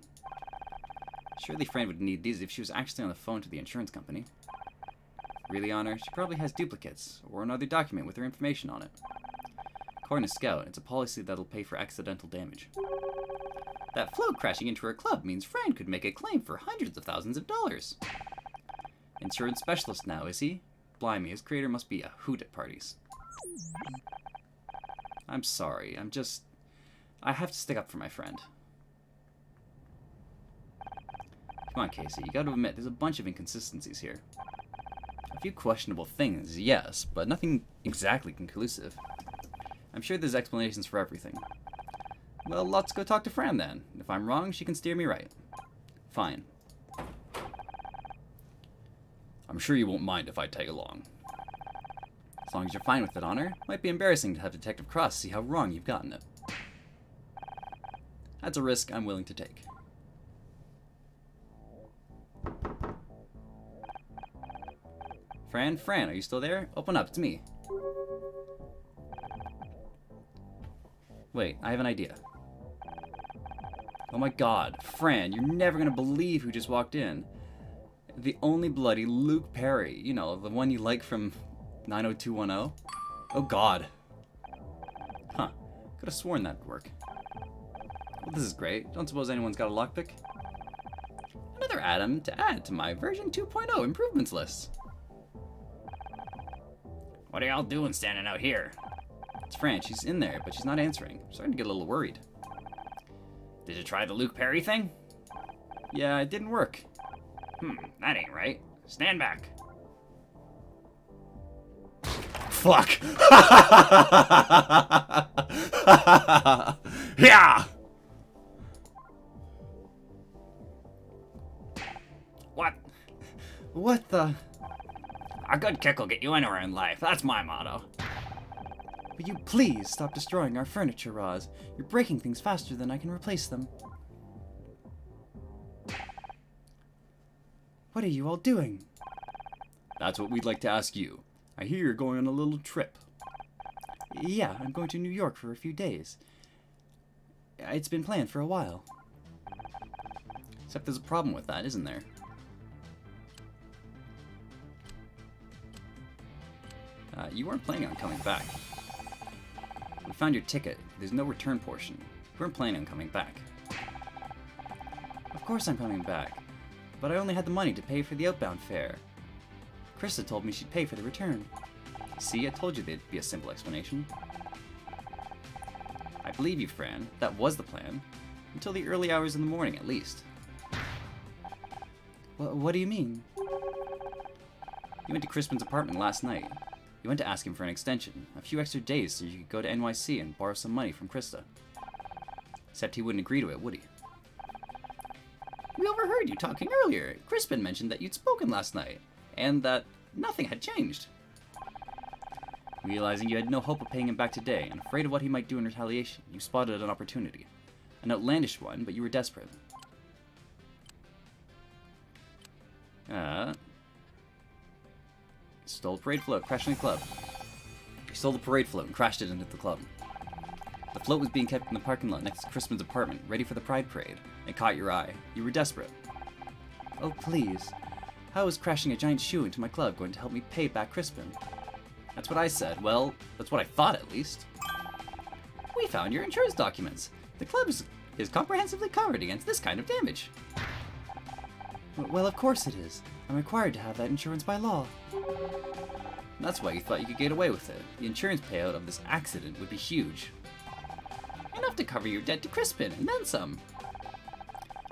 Surely Fran would need these if she was actually on the phone to the insurance company. Really, Honor? She probably has duplicates, or another document with her information on it. According to Scout, it's a policy that'll pay for accidental damage. That float crashing into her club means Fran could make a claim for hundreds of thousands of dollars. Insurance specialist now, is he? Blimey, his creator must be a hoot at parties. I'm sorry, I have to stick up for my friend. Come on, Casey, you gotta admit, there's a bunch of inconsistencies here. A few questionable things, yes, but nothing exactly conclusive. I'm sure there's explanations for everything. Well, let's go talk to Fran then. If I'm wrong, she can steer me right. Fine. I'm sure you won't mind if I tag along. As long as you're fine with it, Honor. Might be embarrassing to have Detective Cross see how wrong you've gotten it. That's a risk I'm willing to take. Fran, are you still there? Open up, it's me. Wait, I have an idea. Oh my god, Fran, you're never gonna believe who just walked in. The only bloody Luke Perry. You know, the one you like from 90210. Oh god. Huh. Could have sworn that'd work. Well, this is great. Don't suppose anyone's got a lockpick? Another atom to add to my version 2.0 improvements list. What are y'all doing standing out here? It's Fran. She's in there, but she's not answering. I'm starting to get a little worried. Did you try the Luke Perry thing? Yeah, it didn't work. That ain't right. Stand back. Fuck! Yeah! What? What the? A good kick will get you anywhere in life. That's my motto. Will you please stop destroying our furniture, Roz? You're breaking things faster than I can replace them. What are you all doing? That's what we'd like to ask you. I hear you're going on a little trip. Yeah, I'm going to New York for a few days. It's been planned for a while. Except there's a problem with that, isn't there? You weren't planning on coming back. We found your ticket. There's no return portion. You weren't planning on coming back. Of course I'm coming back. But I only had the money to pay for the outbound fare. Krista told me she'd pay for the return. See, I told you there'd be a simple explanation. I believe you, Fran. That was the plan. Until the early hours in the morning, at least. What do you mean? You went to Crispin's apartment last night. You went to ask him for an extension, a few extra days so you could go to NYC and borrow some money from Krista. Except he wouldn't agree to it, would he? We overheard you talking earlier. Crispin mentioned that you'd spoken last night, and that nothing had changed. Realizing you had no hope of paying him back today, and afraid of what he might do in retaliation, you spotted an opportunity. An outlandish one, but you were desperate. Stole a parade float, crashing the club. You stole the parade float and crashed it into the club. The float was being kept in the parking lot next to Crispin's apartment, ready for the Pride Parade. It caught your eye. You were desperate. Oh, please. How is crashing a giant shoe into my club going to help me pay back Crispin? That's what I said. Well, that's what I thought, at least. We found your insurance documents. The club is comprehensively covered against this kind of damage. Well, of course it is. I'm required to have that insurance by law. That's why you thought you could get away with it. The insurance payout of this accident would be huge. Enough to cover your debt to Crispin, and then some.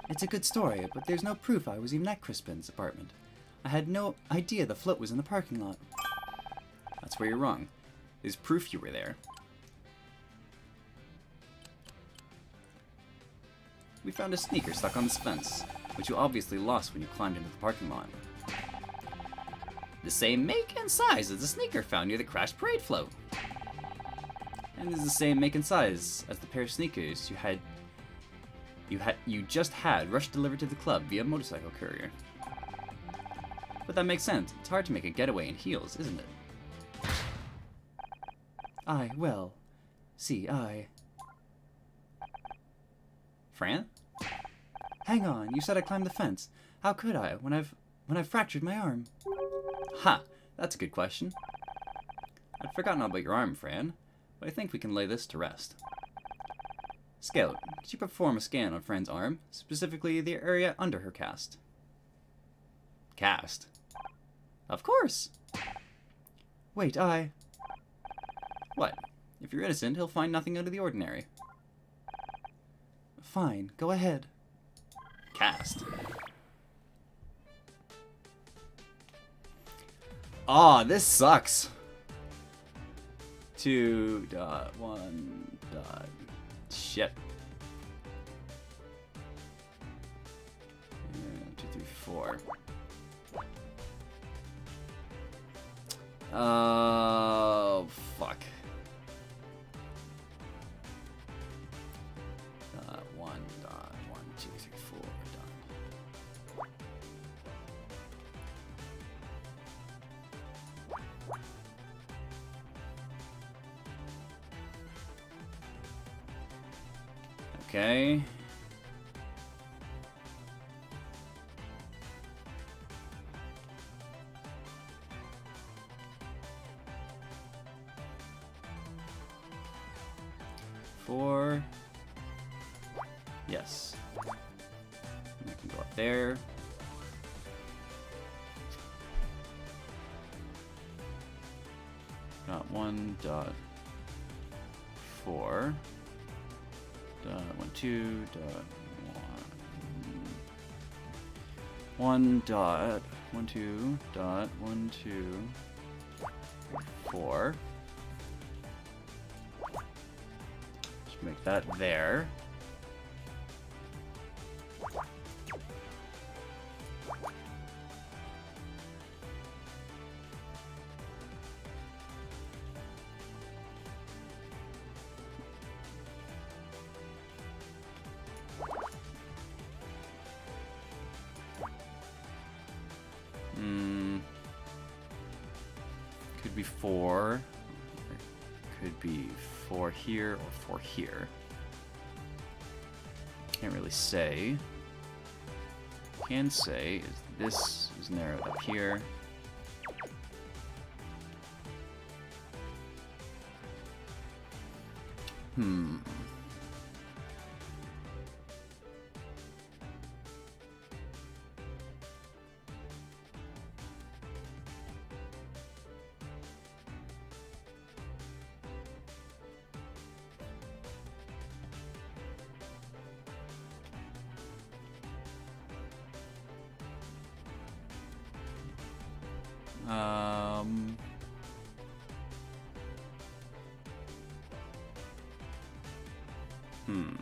It's a good story, but there's no proof I was even at Crispin's apartment. I had no idea the float was in the parking lot. That's where you're wrong. There's proof you were there. We found a sneaker stuck on this fence, which you obviously lost when you climbed into the parking lot. The same make and size as the sneaker found near the crashed parade float. And is the same make and size as the pair of sneakers you just had rush delivered to the club via motorcycle courier. But that makes sense. It's hard to make a getaway in heels, isn't it? Fran? Hang on, you said I climbed the fence. How could I when I've fractured my arm? Ha! That's a good question. I'd forgotten all about your arm, Fran, but I think we can lay this to rest. Scout, could you perform a scan on Fran's arm, specifically the area under her cast? Cast? Of course. Wait, What? If you're innocent, he'll find nothing out of the ordinary. Fine, go ahead. Cast. Aw, this sucks. 2.1. Shit. 2, 3, 4. Oh, fuck. 1, 2, 3, 4. Done. Okay. Four. Yes. And I can go up there. Got 1.4. 1.2. 1.4. Just make that there. Could be 4. Could be 4 here or 4 here. Can't really say. Can say is this is narrowed up here. Hmm.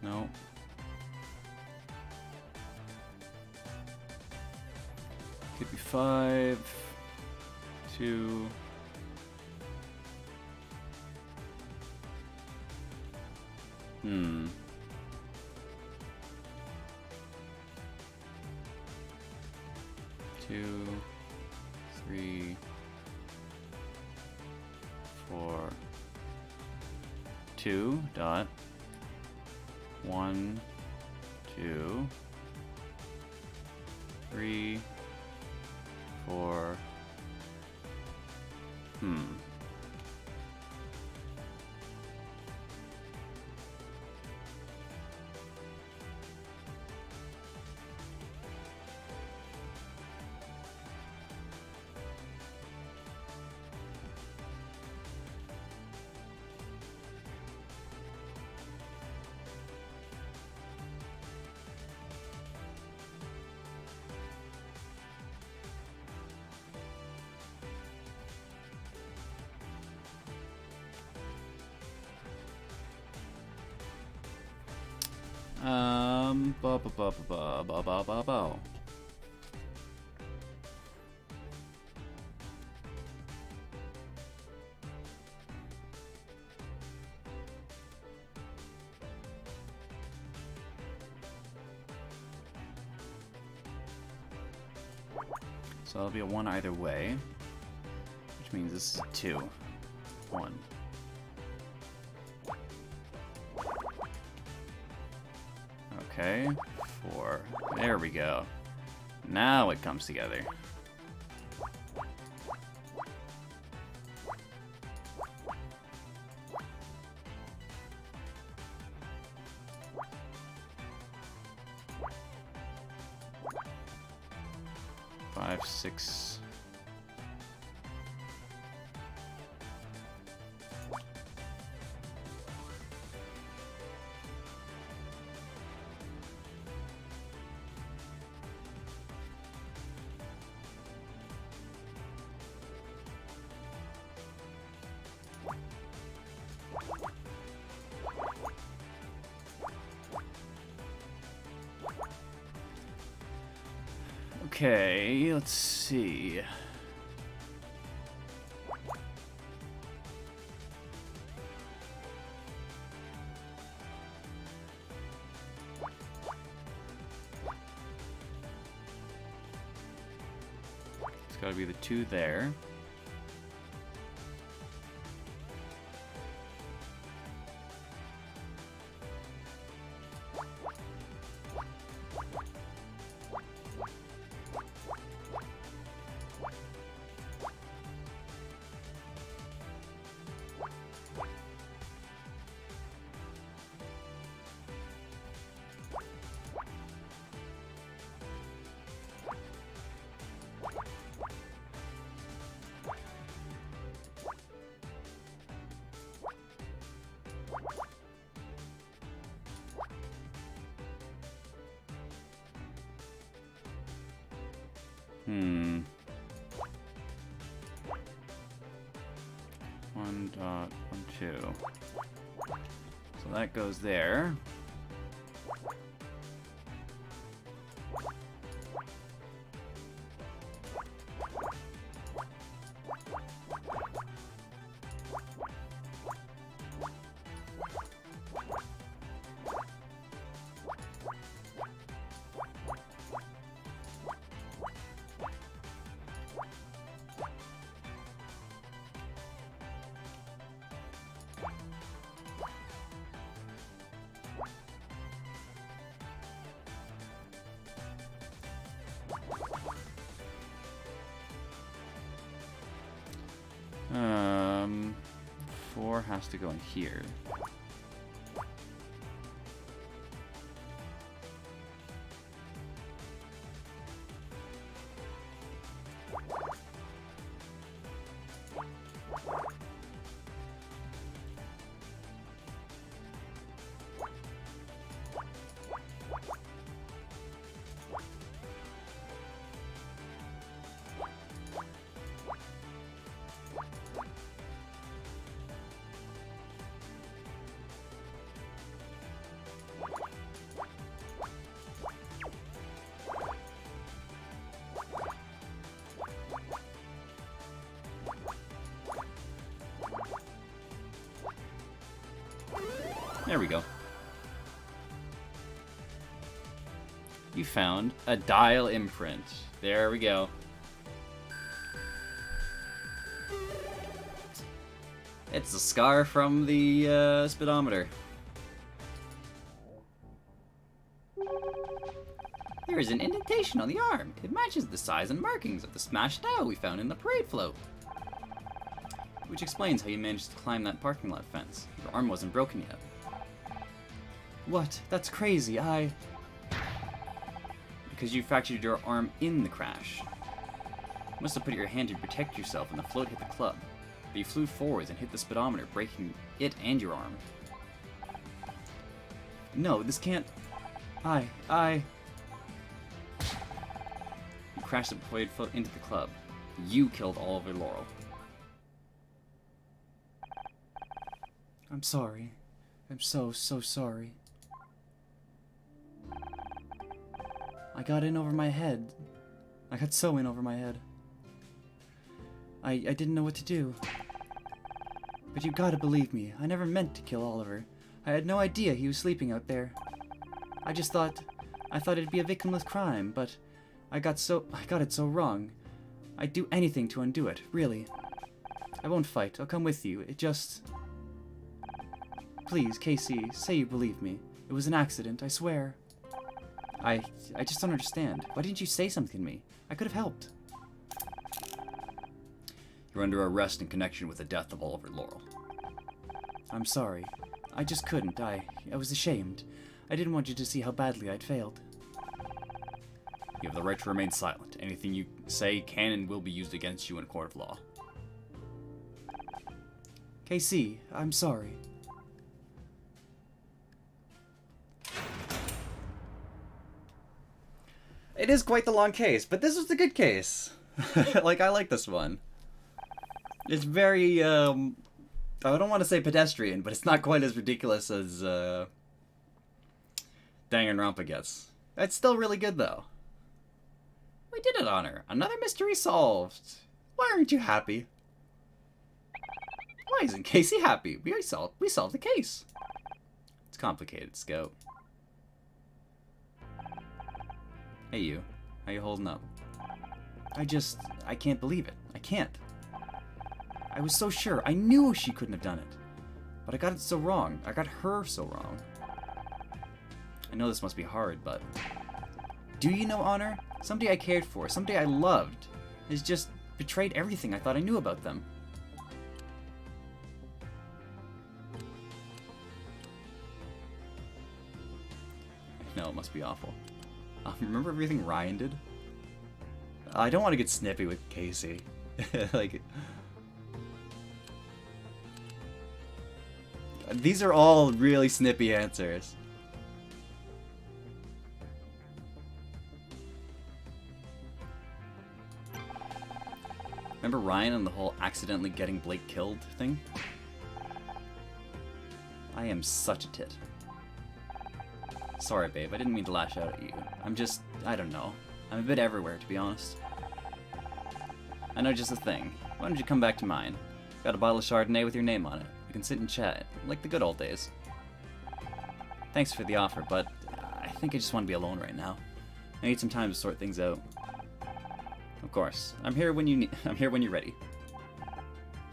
No. Could be 5, 2. Hmm. Two, 3, 4. 2 dot 1, 2, 3, 4. Hmm. Ba ba ba ba ba ba ba ba. So that'll be a 1 either way, which means this is a 2. 1. Okay, 4. There we go. Now it comes together. Five, 6. Okay, let's see. It's gotta be the 2 there. Hmm. 1 dot 1, 2. So that goes there. Um, 4 has to go in here. There we go. You found a dial imprint. There we go. It's a scar from the speedometer. There is an indentation on the arm. It matches the size and markings of the smashed dial we found in the parade float. Which explains how you managed to climb that parking lot fence. Your arm wasn't broken yet. What? That's crazy. Because you fractured your arm in the crash. You must have put your hand to protect yourself when the float hit the club. But you flew forwards and hit the speedometer, breaking it and your arm. No, this can't... You crashed the parade float into the club. You killed Oliver Laurel. I'm sorry. I'm so sorry. I got in over my head. I got so in over my head. I didn't know what to do. But you gotta believe me, I never meant to kill Oliver. I had no idea he was sleeping out there. I thought it'd be a victimless crime, but I got it so wrong. I'd do anything to undo it, really. I won't fight, I'll come with you, it just... Please, Casey, say you believe me. It was an accident, I swear. I just don't understand. Why didn't you say something to me? I could have helped. You're under arrest in connection with the death of Oliver Laurel. I'm sorry. I just couldn't. I was ashamed. I didn't want you to see how badly I'd failed. You have the right to remain silent. Anything you say can and will be used against you in a court of law. KC, I'm sorry. It is quite the long case, but this was a good case. Like, I like this one. It's very, I don't want to say pedestrian, but it's not quite as ridiculous as, Danganronpa gets. It's still really good, though. We did it, Honor. Another mystery solved. Why aren't you happy? Why isn't Casey happy? We solved the case. It's complicated, Scout. Hey, you. How you holding up? I can't believe it. I can't. I was so sure. I knew she couldn't have done it. But I got it so wrong. I got her so wrong. I know this must be hard, but... Do you know, Honor? Somebody I cared for, somebody I loved, has just betrayed everything I thought I knew about them. No, it must be awful. Remember everything Ryan did? I don't want to get snippy with Casey. Like... These are all really snippy answers. Remember Ryan and the whole accidentally getting Blake killed thing? I am such a tit. Sorry, babe, I didn't mean to lash out at you. I don't know. I'm a bit everywhere, to be honest. I know just a thing. Why don't you come back to mine? Got a bottle of Chardonnay with your name on it. We can sit and chat, like the good old days. Thanks for the offer, but I think I just want to be alone right now. I need some time to sort things out. Of course. I'm here when you're ready.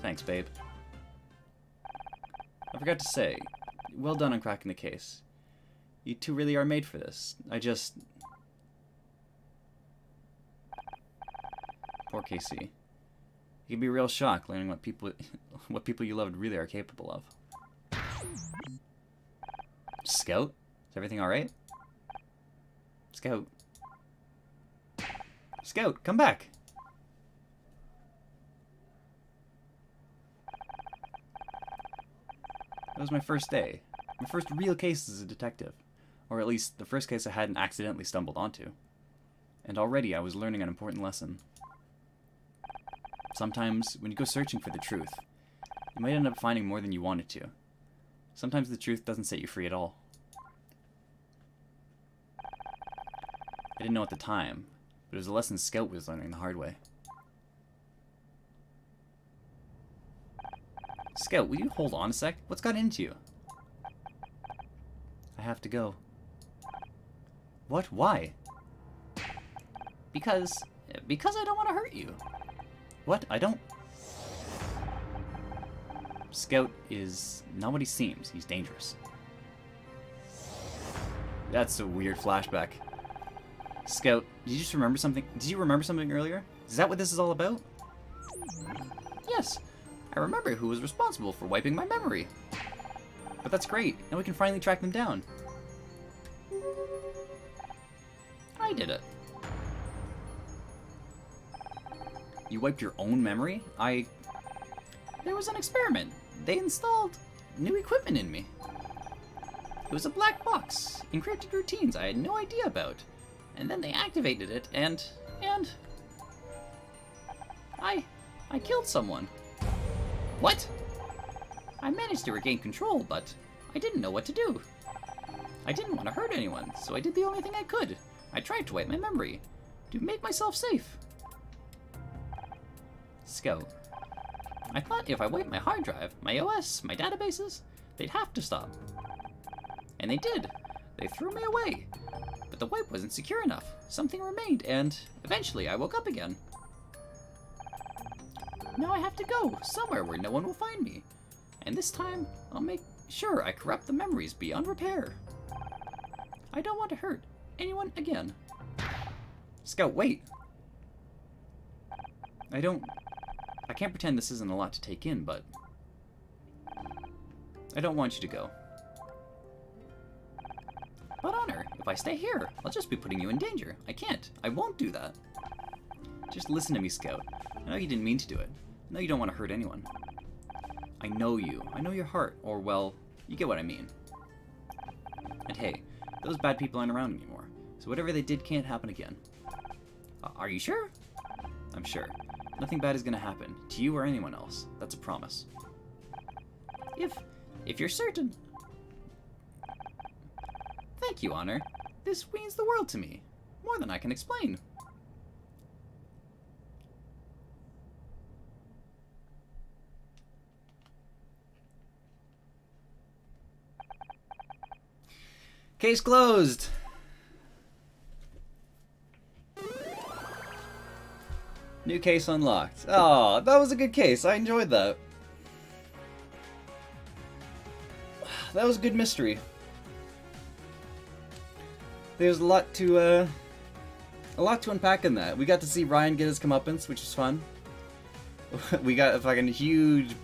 Thanks, babe. I forgot to say, well done on cracking the case. You two really are made for this. Poor Casey. It can be a real shock learning what people you loved really are capable of. Scout? Is everything alright? Scout. Scout, come back! That was my first day. My first real case as a detective. Or at least, the first case I hadn't accidentally stumbled onto. And already I was learning an important lesson. Sometimes, when you go searching for the truth, you might end up finding more than you wanted to. Sometimes the truth doesn't set you free at all. I didn't know at the time, but it was a lesson Scout was learning the hard way. Scout, will you hold on a sec? What's got into you? I have to go. What? Why? Because I don't want to hurt you. What? I don't... Scout is not what he seems. He's dangerous. That's a weird flashback. Scout, did you just remember something? Did you remember something earlier? Is that what this is all about? Yes, I remember who was responsible for wiping my memory. But that's great. Now we can finally track them down. I did it. You wiped your own memory? There was an experiment. They installed new equipment in me. It was a black box, encrypted routines I had no idea about. And then they activated it, and I killed someone. What? I managed to regain control, but I didn't know what to do. I didn't want to hurt anyone, so I did the only thing I could. I tried to wipe my memory, to make myself safe. Scout. I thought if I wiped my hard drive, my OS, my databases, they'd have to stop. And they did. They threw me away. But the wipe wasn't secure enough. Something remained, and eventually I woke up again. Now I have to go somewhere where no one will find me. And this time, I'll make sure I corrupt the memories beyond repair. I don't want to hurt anyone again. Scout, wait! I can't pretend this isn't a lot to take in, but I don't want you to go. But Honor, if I stay here, I'll just be putting you in danger. I can't. I won't do that. Just listen to me, Scout. I know you didn't mean to do it. I know you don't want to hurt anyone. I know you. I know your heart. Or, well, you get what I mean. And hey, those bad people aren't around anymore. So whatever they did can't happen again. Are you sure? I'm sure. Nothing bad is gonna happen. To you or anyone else. That's a promise. If you're certain. Thank you, Honor. This means the world to me. More than I can explain. Case closed. New case unlocked. Oh, that was a good case. I enjoyed that. That was a good mystery. There's a lot to unpack in that. We got to see Ryan get his comeuppance, which was fun. We got a fucking huge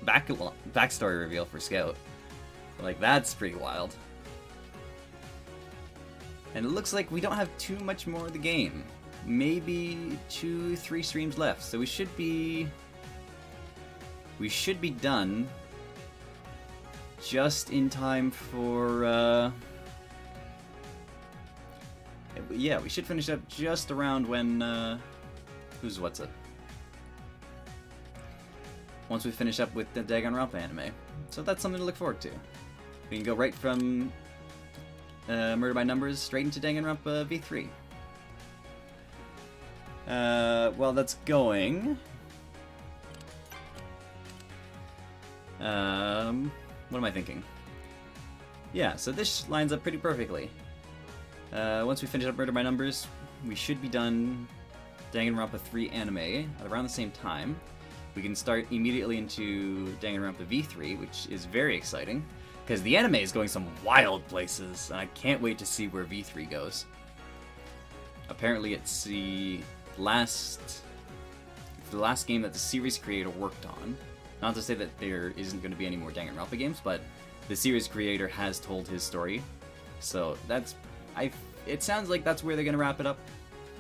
backstory reveal for Scout. Like, that's pretty wild. And it looks like we don't have too much more of the game. Maybe 2-3 streams left, so we should be done just in time for yeah, we should finish up just around when once we finish up with the Danganronpa anime. So that's something to look forward to. We can go right from Murder by Numbers straight into Danganronpa V3. Well, that's going. What am I thinking? Yeah, so this lines up pretty perfectly. Once we finish up Murder by Numbers, we should be done Danganronpa 3 anime at around the same time. We can start immediately into Danganronpa V3, which is very exciting, because the anime is going some wild places, and I can't wait to see where V3 goes. Apparently it's the last game that the series creator worked on. Not to say that there isn't going to be any more Danganronpa games, but the series creator has told his story. So that's... it sounds like that's where they're going to wrap it up,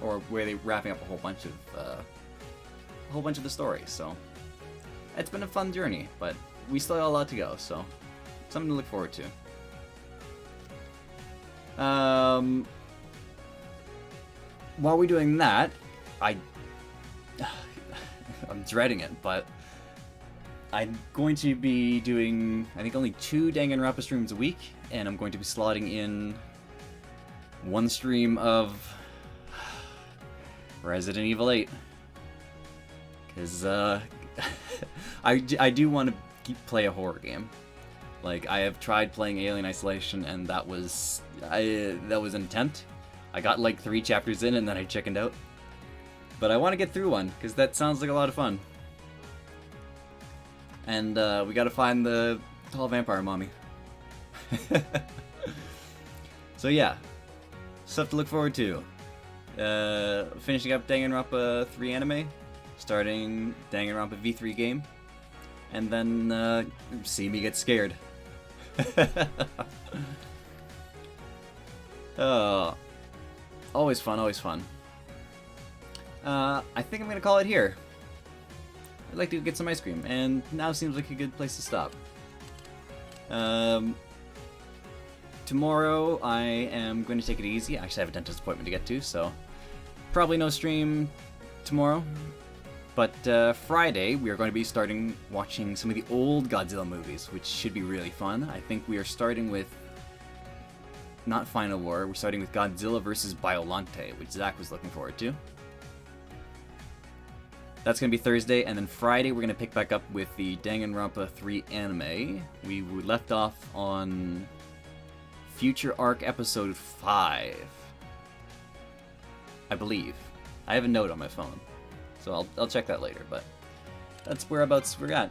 or where they're wrapping up a whole bunch of the story. So it's been a fun journey, but we still got a lot to go, so something to look forward to. While we're doing that, I'm dreading it, but I'm going to be doing, I think, only 2 Danganronpa streams a week, and I'm going to be slotting in 1 stream of Resident Evil 8. Because, I do want to play a horror game. Like, I have tried playing Alien Isolation, and that was an attempt. I got like 3 chapters in, and then I chickened out. But I want to get through one, because that sounds like a lot of fun. And we gotta find the tall vampire mommy. So yeah, stuff to look forward to. Finishing up Danganronpa 3 anime, starting Danganronpa V3 game, and then see me get scared. Oh, always fun, always fun. I think I'm gonna call it here. I'd like to get some ice cream, and now seems like a good place to stop. Tomorrow I am going to take it easy. Actually, I have a dentist appointment to get to, so probably no stream tomorrow. But Friday, we are going to be starting watching some of the old Godzilla movies, which should be really fun. I think we are starting with, not Final War, we're starting with Godzilla vs. Biollante, which Zach was looking forward to. That's going to be Thursday, and then Friday we're going to pick back up with the Danganronpa 3 anime. We left off on Future Arc Episode 5, I believe. I have a note on my phone, so I'll check that later, but that's whereabouts we're at.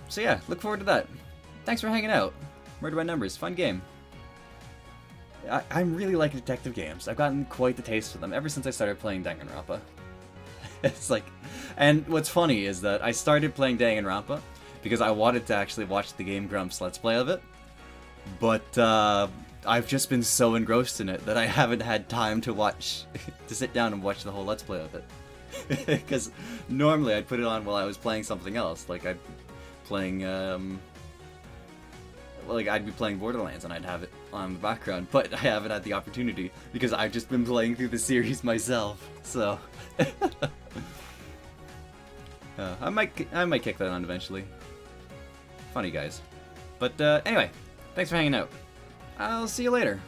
So yeah, look forward to that. Thanks for hanging out. Murder by Numbers, fun game. I'm really liking detective games. I've gotten quite the taste for them ever since I started playing Danganronpa. It's like, and what's funny is that I started playing Danganronpa because I wanted to actually watch the Game Grumps Let's Play of it, but I've just been so engrossed in it that I haven't had time to watch, to sit down and watch the whole Let's Play of it. Because normally I'd put it on while I was playing something else, like I'd playing, like I'd be playing Borderlands and I'd have it on the background, but I haven't had the opportunity because I've just been playing through the series myself. So I might kick that on eventually. Funny guys. But anyway, thanks for hanging out. I'll see you later.